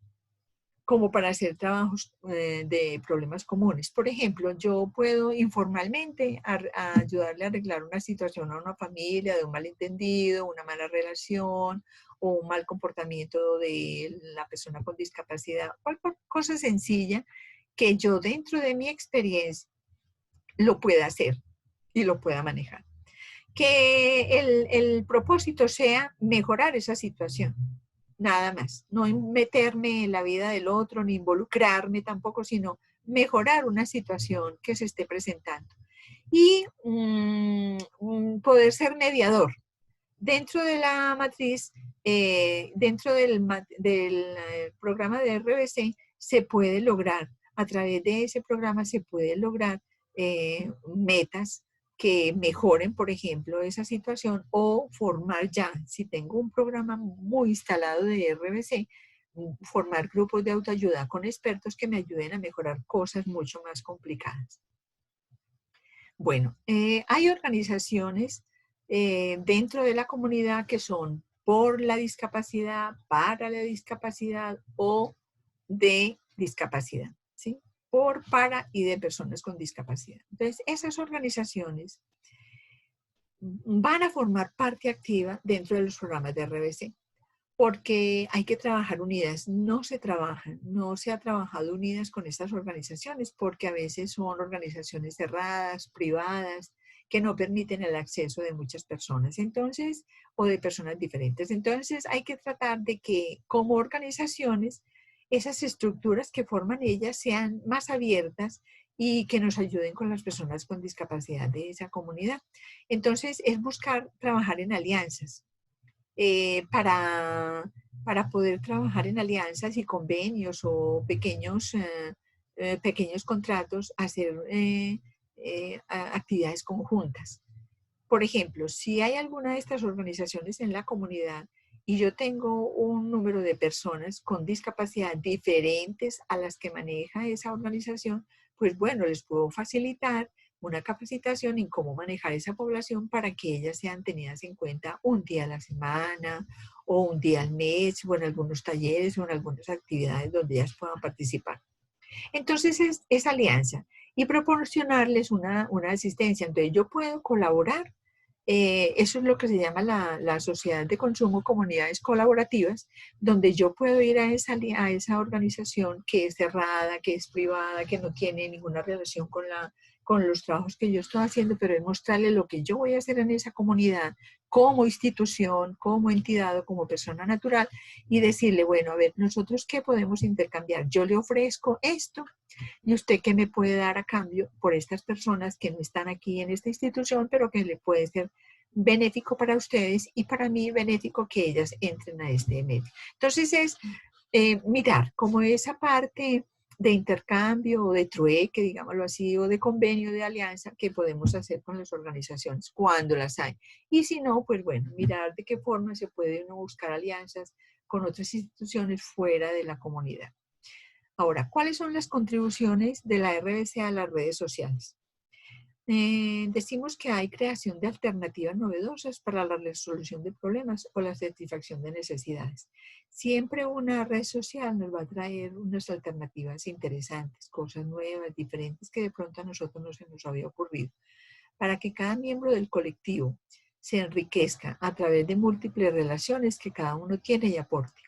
S1: como para hacer trabajos de problemas comunes. Por ejemplo, yo puedo informalmente ayudarle a arreglar una situación a una familia de un malentendido, una mala relación o un mal comportamiento de la persona con discapacidad, cualquier cosa sencilla que yo dentro de mi experiencia lo pueda hacer y lo pueda manejar. Que el propósito sea mejorar esa situación, nada más. No meterme en la vida del otro, ni involucrarme tampoco, sino mejorar una situación que se esté presentando. Y poder ser mediador. Dentro de la matriz, dentro del programa de RBC, se puede lograr, a través de ese programa se puede lograr metas que mejoren, por ejemplo, esa situación o formar ya, si tengo un programa muy instalado de RBC, formar grupos de autoayuda con expertos que me ayuden a mejorar cosas mucho más complicadas. Bueno, hay organizaciones dentro de la comunidad que son por la discapacidad, para la discapacidad o de discapacidad, ¿sí? Por, para y de personas con discapacidad. Entonces, esas organizaciones van a formar parte activa dentro de los programas de RBC, porque hay que trabajar unidas. No se ha trabajado unidas con estas organizaciones, porque a veces son organizaciones cerradas, privadas, que no permiten el acceso de muchas personas, entonces, o de personas diferentes. Entonces, hay que tratar de que como organizaciones, esas estructuras que forman ellas sean más abiertas y que nos ayuden con las personas con discapacidad de esa comunidad. Entonces, es buscar trabajar en alianzas para poder trabajar en alianzas y convenios o pequeños contratos, hacer actividades conjuntas. Por ejemplo, si hay alguna de estas organizaciones en la comunidad y yo tengo un número de personas con discapacidad diferentes a las que maneja esa organización, pues bueno, les puedo facilitar una capacitación en cómo manejar esa población para que ellas sean tenidas en cuenta un día a la semana o un día al mes o en algunos talleres o en algunas actividades donde ellas puedan participar. Entonces es alianza y proporcionarles una asistencia. Entonces yo puedo colaborar. Eso es lo que se llama la sociedad de consumo, comunidades colaborativas, donde yo puedo ir a esa organización que es cerrada, que es privada, que no tiene ninguna relación con los trabajos que yo estoy haciendo, pero es mostrarle lo que yo voy a hacer en esa comunidad como institución, como entidad o como persona natural y decirle, bueno, a ver, nosotros qué podemos intercambiar. Yo le ofrezco esto y usted qué me puede dar a cambio por estas personas que no están aquí en esta institución, pero que le puede ser benéfico para ustedes y para mí benéfico que ellas entren a este medio. Entonces es mirar como esa parte de intercambio o de trueque, digámoslo así, o de convenio de alianza que podemos hacer con las organizaciones cuando las hay. Y si no, pues bueno, mirar de qué forma se puede uno buscar alianzas con otras instituciones fuera de la comunidad. Ahora, ¿cuáles son las contribuciones de la RBC a las redes sociales? Decimos que hay creación de alternativas novedosas para la resolución de problemas o la satisfacción de necesidades. Siempre una red social nos va a traer unas alternativas interesantes, cosas nuevas, diferentes, que de pronto a nosotros no se nos había ocurrido, para que cada miembro del colectivo se enriquezca a través de múltiples relaciones que cada uno tiene y aporte.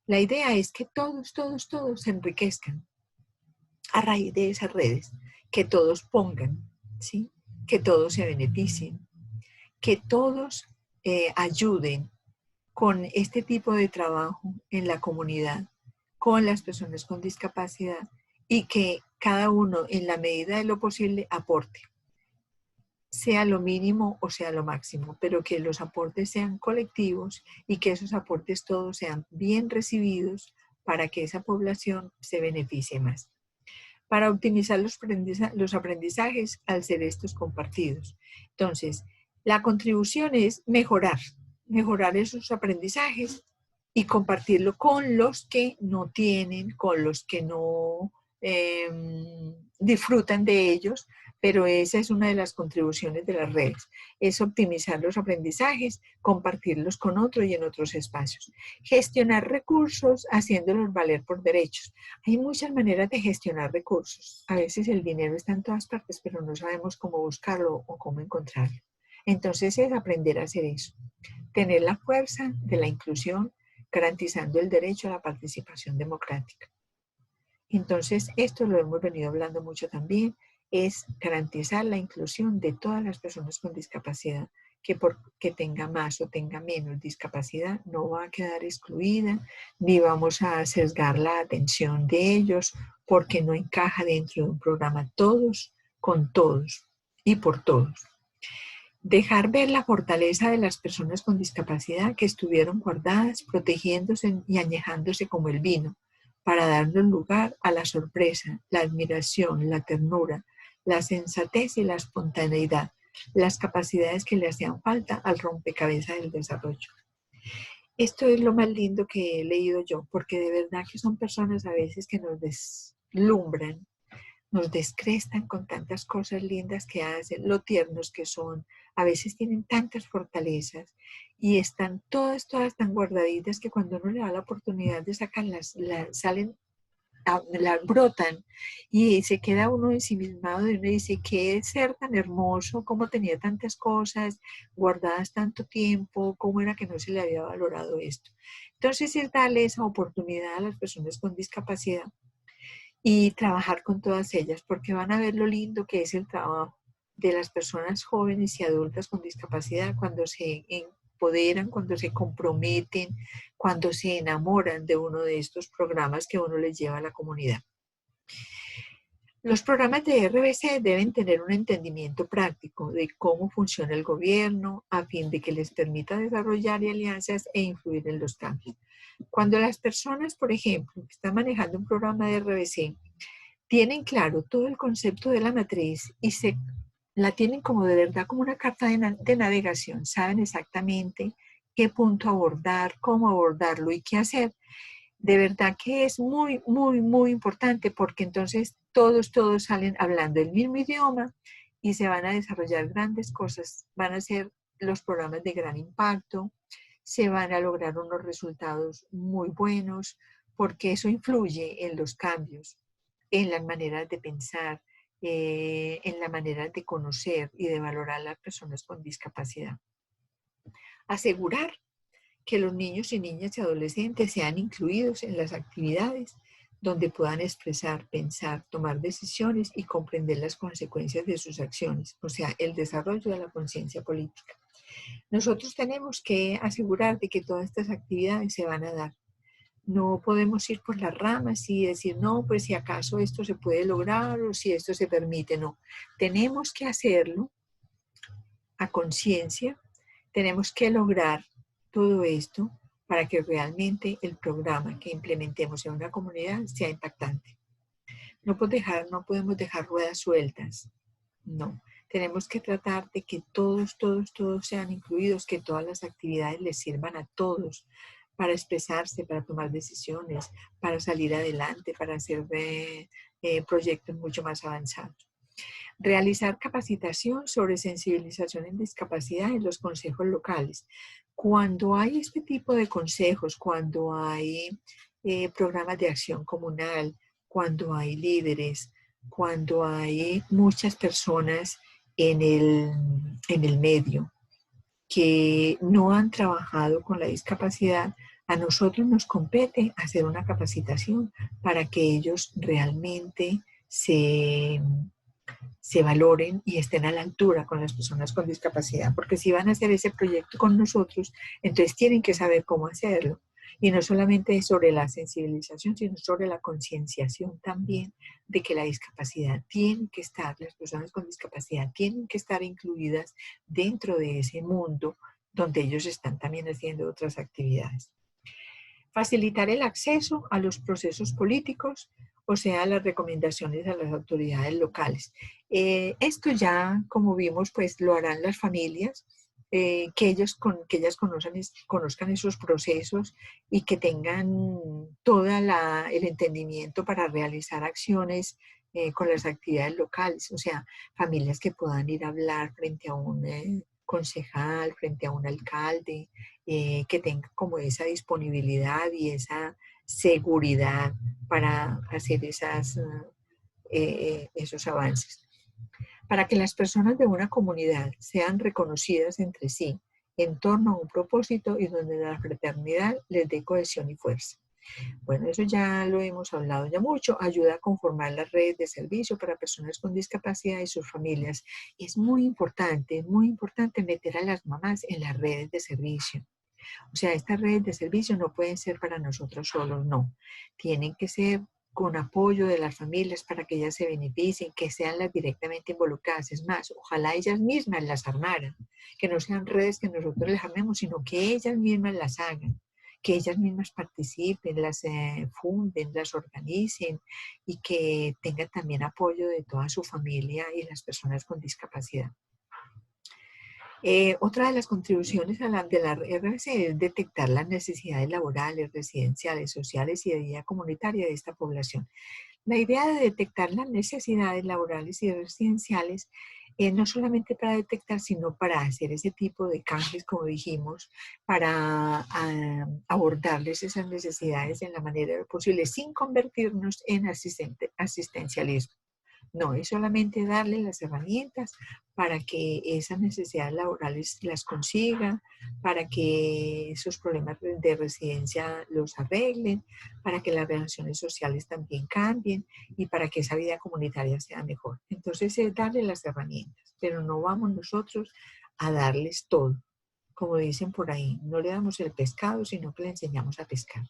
S1: La idea es que todos se enriquezcan a raíz de esas redes, que todos pongan, ¿sí? Que todos se beneficien, que todos ayuden con este tipo de trabajo en la comunidad, con las personas con discapacidad, y que cada uno en la medida de lo posible aporte, sea lo mínimo o sea lo máximo, pero que los aportes sean colectivos y que esos aportes todos sean bien recibidos para que esa población se beneficie más. Para optimizar los aprendizajes al ser estos compartidos. Entonces, la contribución es mejorar esos aprendizajes y compartirlo con los que no tienen, con los que no disfrutan de ellos, pero esa es una de las contribuciones de las redes, es optimizar los aprendizajes, compartirlos con otros y en otros espacios. Gestionar recursos haciéndolos valer por derechos. Hay muchas maneras de gestionar recursos. A veces el dinero está en todas partes, pero no sabemos cómo buscarlo o cómo encontrarlo. Entonces es aprender a hacer eso. Tener la fuerza de la inclusión, garantizando el derecho a la participación democrática. Entonces, esto lo hemos venido hablando mucho también, es garantizar la inclusión de todas las personas con discapacidad, que porque tenga más o tenga menos discapacidad no va a quedar excluida, ni vamos a sesgar la atención de ellos porque no encaja dentro de un programa todos con todos y por todos. Dejar ver la fortaleza de las personas con discapacidad que estuvieron guardadas, protegiéndose y añejándose como el vino, para darnos lugar a la sorpresa, la admiración, la ternura, la sensatez y la espontaneidad, las capacidades que le hacían falta al rompecabezas del desarrollo. Esto es lo más lindo que he leído yo, porque de verdad que son personas a veces que nos deslumbran, nos descrestan con tantas cosas lindas que hacen, lo tiernos que son, a veces tienen tantas fortalezas y están todas tan guardaditas que cuando uno le da la oportunidad de sacarlas, salen, las brotan y se queda uno ensimismado y uno dice, qué ser tan hermoso, cómo tenía tantas cosas guardadas tanto tiempo, cómo era que no se le había valorado esto. Entonces es darle esa oportunidad a las personas con discapacidad y trabajar con todas ellas, porque van a ver lo lindo que es el trabajo de las personas jóvenes y adultas con discapacidad cuando se empoderan, cuando se comprometen, cuando se enamoran de uno de estos programas que uno les lleva a la comunidad. Los programas de RBC deben tener un entendimiento práctico de cómo funciona el gobierno a fin de que les permita desarrollar alianzas e influir en los cambios. Cuando las personas, por ejemplo, que están manejando un programa de RBC, tienen claro todo el concepto de la matriz y la tienen como de verdad como una carta de navegación, saben exactamente qué punto abordar, cómo abordarlo y qué hacer. De verdad que es muy importante porque entonces todos salen hablando el mismo idioma y se van a desarrollar grandes cosas, van a ser los programas de gran impacto, se van a lograr unos resultados muy buenos porque eso influye en los cambios, en las maneras de pensar, en la manera de conocer y de valorar a las personas con discapacidad. Asegurar que los niños y niñas y adolescentes sean incluidos en las actividades donde puedan expresar, pensar, tomar decisiones y comprender las consecuencias de sus acciones, o sea, el desarrollo de la conciencia política. Nosotros tenemos que asegurar de que todas estas actividades se van a dar. No podemos ir por las ramas y decir, no, pues si acaso esto se puede lograr o si esto se permite, no. Tenemos que hacerlo a conciencia, tenemos que lograr todo esto para que realmente el programa que implementemos en una comunidad sea impactante. No podemos dejar ruedas sueltas, no. Tenemos que tratar de que todos sean incluidos, que todas las actividades les sirvan a todos para expresarse, para tomar decisiones, para salir adelante, para hacer proyectos mucho más avanzados. Realizar capacitación sobre sensibilización en discapacidad en los consejos locales. Cuando hay este tipo de consejos, cuando hay programas de acción comunal, cuando hay líderes, cuando hay muchas personas en el medio que no han trabajado con la discapacidad, a nosotros nos compete hacer una capacitación para que ellos realmente se valoren y estén a la altura con las personas con discapacidad, porque si van a hacer ese proyecto con nosotros, entonces tienen que saber cómo hacerlo. Y no solamente sobre la sensibilización, sino sobre la concienciación también de que la discapacidad tiene que estar, las personas con discapacidad tienen que estar incluidas dentro de ese mundo donde ellos están también haciendo otras actividades. Facilitar el acceso a los procesos políticos, o sea, las recomendaciones a las autoridades locales. Esto ya, como vimos, pues lo harán las familias, que ellas conozcan esos procesos y que tengan todo el entendimiento para realizar acciones con las actividades locales, o sea, familias que puedan ir a hablar frente a un concejal, frente a un alcalde, que tengan como esa disponibilidad y esa seguridad para hacer esos avances. Para que las personas de una comunidad sean reconocidas entre sí en torno a un propósito y donde la fraternidad les dé cohesión y fuerza. Bueno, eso ya lo hemos hablado ya mucho. Ayuda a conformar las redes de servicio para personas con discapacidad y sus familias. Es muy importante meter a las mamás en las redes de servicio. O sea, estas redes de servicio no pueden ser para nosotros solos, no. Tienen que ser con apoyo de las familias para que ellas se beneficien, que sean las directamente involucradas. Es más, ojalá ellas mismas las armaran, que no sean redes que nosotros les armemos, sino que ellas mismas las hagan, que ellas mismas participen, las funden, las organicen y que tengan también apoyo de toda su familia y las personas con discapacidad. Otra de las contribuciones de la RBC es detectar las necesidades laborales, residenciales, sociales y de vida comunitaria de esta población. La idea de detectar las necesidades laborales y residenciales no solamente para detectar, sino para hacer ese tipo de cambios, como dijimos, para abordarles esas necesidades en la manera posible, sin convertirnos en asistencialismo. No, es solamente darle las herramientas para que esas necesidades laborales las consiga, para que esos problemas de residencia los arreglen, para que las relaciones sociales también cambien y para que esa vida comunitaria sea mejor. Entonces es darle las herramientas, pero no vamos nosotros a darles todo. Como dicen por ahí, no le damos el pescado, sino que le enseñamos a pescar.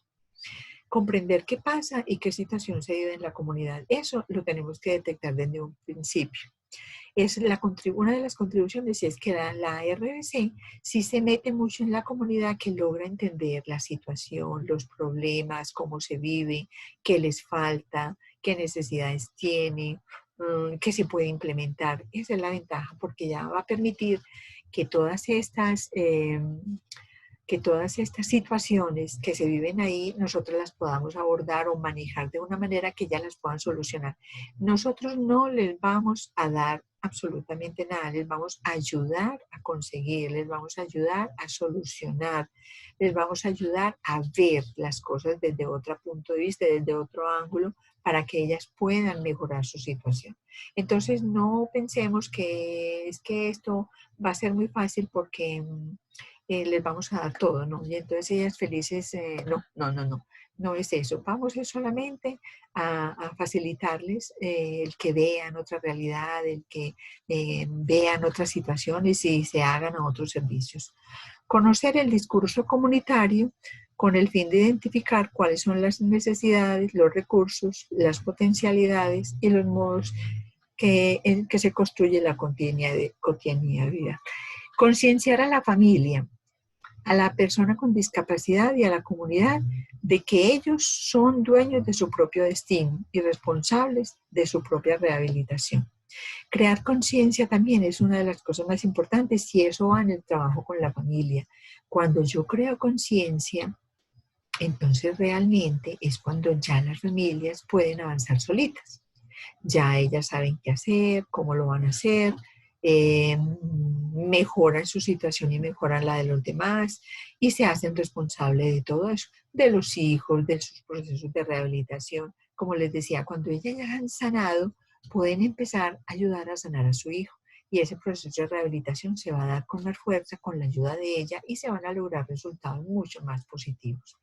S1: Comprender qué pasa y qué situación se vive en la comunidad. Eso lo tenemos que detectar desde un principio. Es una de las contribuciones es que la RBC sí se mete mucho en la comunidad, que logra entender la situación, los problemas, cómo se vive, qué les falta, qué necesidades tiene, qué se puede implementar. Esa es la ventaja, porque ya va a permitir que todas estas situaciones que se viven ahí, nosotros las podamos abordar o manejar de una manera que ya las puedan solucionar. Nosotros no les vamos a dar absolutamente nada, les vamos a ayudar a conseguir, les vamos a ayudar a solucionar, les vamos a ayudar a ver las cosas desde otro punto de vista, desde otro ángulo, para que ellas puedan mejorar su situación. Entonces, no pensemos que es que esto va a ser muy fácil porque les vamos a dar todo, ¿no? Y entonces ellas felices, no es eso. Vamos es solamente a facilitarles el que vean otra realidad, el que vean otras situaciones y se hagan a otros servicios. Conocer el discurso comunitario con el fin de identificar cuáles son las necesidades, los recursos, las potencialidades y los modos en que se construye la cotidianidad. Concienciar a la familia, a la persona con discapacidad y a la comunidad de que ellos son dueños de su propio destino y responsables de su propia rehabilitación. Crear conciencia también es una de las cosas más importantes y eso va en el trabajo con la familia. Cuando yo creo conciencia, entonces realmente es cuando ya las familias pueden avanzar solitas. Ya ellas saben qué hacer, cómo lo van a hacer, mejoran su situación y mejoran la de los demás y se hacen responsables de todo eso, de los hijos, de sus procesos de rehabilitación. Como les decía, cuando ellas ya han sanado, pueden empezar a ayudar a sanar a su hijo. y ese proceso de rehabilitación se va a dar con más fuerza con la ayuda de ella y se van a lograr resultados mucho más positivos.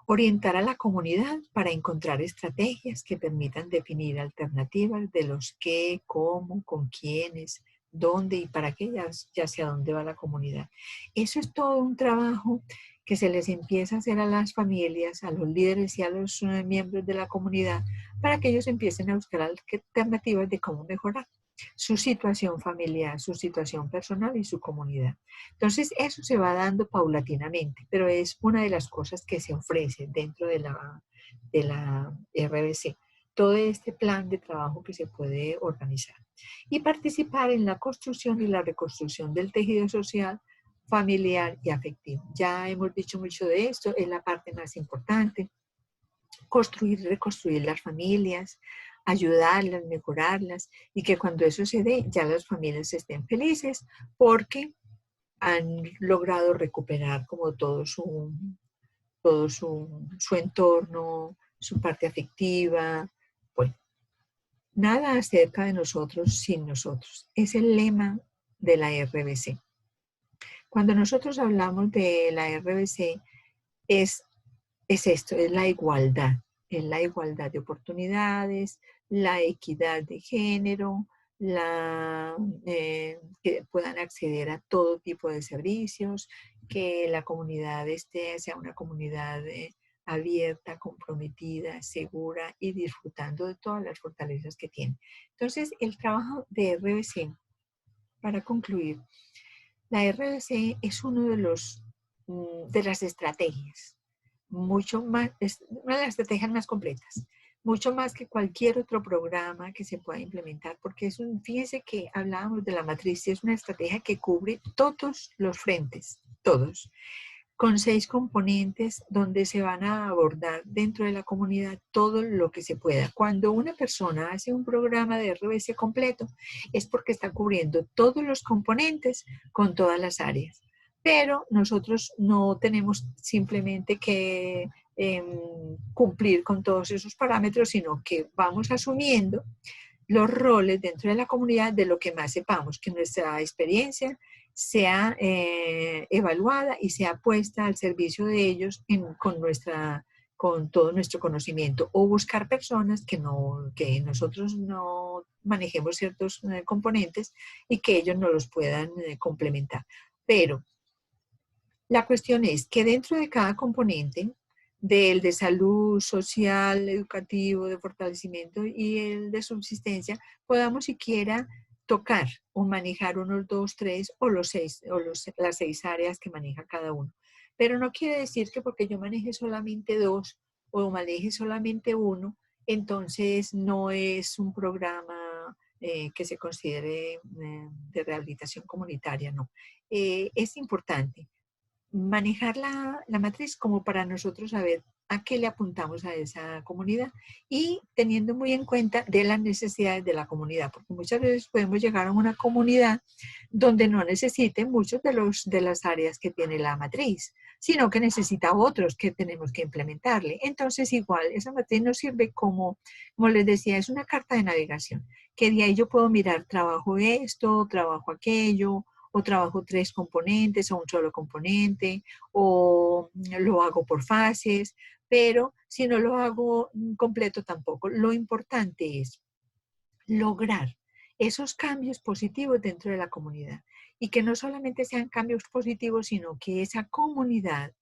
S1: Orientar a la comunidad para encontrar estrategias que permitan definir alternativas de los qué, cómo, con quiénes, dónde y para qué, ya hacia dónde va la comunidad. Eso es todo un trabajo que se les empieza a hacer a las familias, a los líderes y a los miembros de la comunidad para que ellos empiecen a buscar alternativas de cómo mejorar su situación familiar, su situación personal y su comunidad. Entonces, eso se va dando paulatinamente, pero es una de las cosas que se ofrece dentro de la RBC. Todo este plan de trabajo que se puede organizar. Y participar en la construcción y la reconstrucción del tejido social, familiar y afectivo. Ya hemos dicho mucho de esto, es la parte más importante. Construir y reconstruir las familias, ayudarlas, mejorarlas y que cuando eso se dé ya las familias estén felices porque han logrado recuperar como su entorno, su parte afectiva. Bueno, nada acerca de nosotros sin nosotros. Es el lema de la RBC. Cuando nosotros hablamos de la RBC es esto, es la igualdad. Es la igualdad de oportunidades, la equidad de género, que puedan acceder a todo tipo de servicios, que la comunidad sea una comunidad abierta, comprometida, segura y disfrutando de todas las fortalezas que tiene. Entonces, el trabajo de RBC, para concluir, la RBC es uno de las estrategias mucho más, es una de las estrategias más completas, mucho más que cualquier otro programa que se pueda implementar, porque fíjense que hablábamos de la matriz, y es una estrategia que cubre todos los frentes, todos, con 6 componentes donde se van a abordar dentro de la comunidad todo lo que se pueda. Cuando una persona hace un programa de RBC completo, es porque está cubriendo todos los componentes con todas las áreas. Pero nosotros no tenemos simplemente que cumplir con todos esos parámetros, sino que vamos asumiendo los roles dentro de la comunidad de lo que más sepamos, que nuestra experiencia sea evaluada y sea puesta al servicio de ellos con todo nuestro conocimiento, o buscar personas que nosotros no manejemos ciertos componentes y que ellos no los puedan complementar. Pero la cuestión es que dentro de cada componente, del de salud, social, educativo, de fortalecimiento y el de subsistencia, podamos siquiera tocar o manejar unos 2, 3 o las 6 áreas que maneja cada uno. Pero no quiere decir que porque yo maneje solamente 2 o maneje solamente 1, entonces no es un programa que se considere de rehabilitación comunitaria, no. Es importante manejar la matriz como para nosotros saber a qué le apuntamos a esa comunidad y teniendo muy en cuenta de las necesidades de la comunidad, porque muchas veces podemos llegar a una comunidad donde no necesite muchos de las áreas que tiene la matriz, sino que necesita otros que tenemos que implementarle. Entonces igual esa matriz nos sirve como les decía, es una carta de navegación, que de ahí yo puedo mirar trabajo esto, trabajo aquello, o trabajo 3 componentes o un solo componente, o lo hago por fases, pero si no lo hago completo tampoco. Lo importante es lograr esos cambios positivos dentro de la comunidad y que no solamente sean cambios positivos, sino que esa comunidad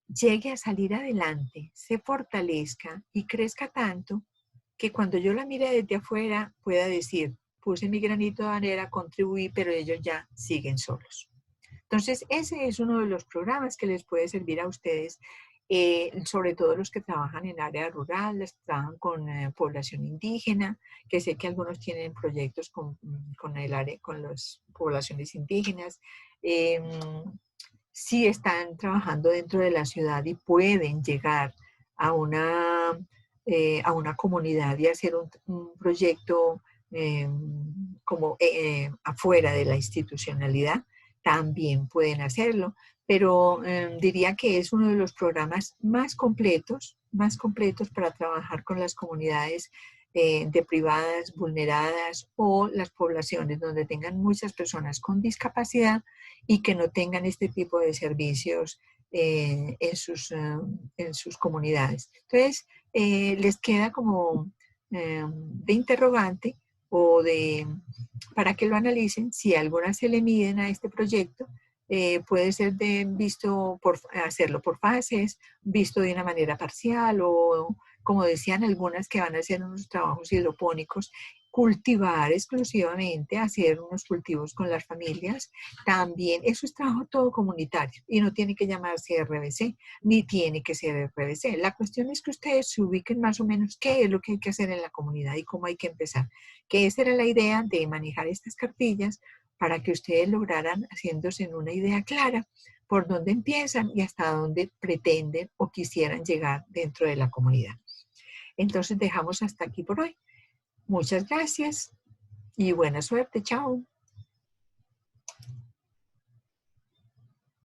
S1: llegue a salir adelante, se fortalezca y crezca tanto que cuando yo la mire desde afuera pueda decir, puse mi granito de arena, contribuí, pero ellos ya siguen solos. Entonces, ese es uno de los programas que les puede servir a ustedes, sobre todo los que trabajan en área rural, los que trabajan con población indígena, que sé que algunos tienen proyectos con las poblaciones indígenas. Si están trabajando dentro de la ciudad y pueden llegar a una comunidad y hacer un proyecto afuera de la institucionalidad, también pueden hacerlo, pero diría que es uno de los programas más completos para trabajar con las comunidades de privadas, vulneradas o las poblaciones donde tengan muchas personas con discapacidad y que no tengan este tipo de servicios en sus comunidades. Entonces, les queda como de interrogante o para que lo analicen si algunas se le miden a este proyecto. Puede ser hacerlo por fases, visto de una manera parcial o, como decían algunas que van a hacer unos trabajos hidropónicos, cultivar exclusivamente, hacer unos cultivos con las familias. También eso es trabajo todo comunitario y no tiene que llamarse RBC ni tiene que ser RBC. La cuestión es que ustedes se ubiquen más o menos qué es lo que hay que hacer en la comunidad y cómo hay que empezar. Que esa era la idea de manejar estas cartillas para que ustedes lograran haciéndose en una idea clara por dónde empiezan y hasta dónde pretenden o quisieran llegar dentro de la comunidad. Entonces dejamos hasta aquí por hoy. Muchas gracias y buena suerte. Chao.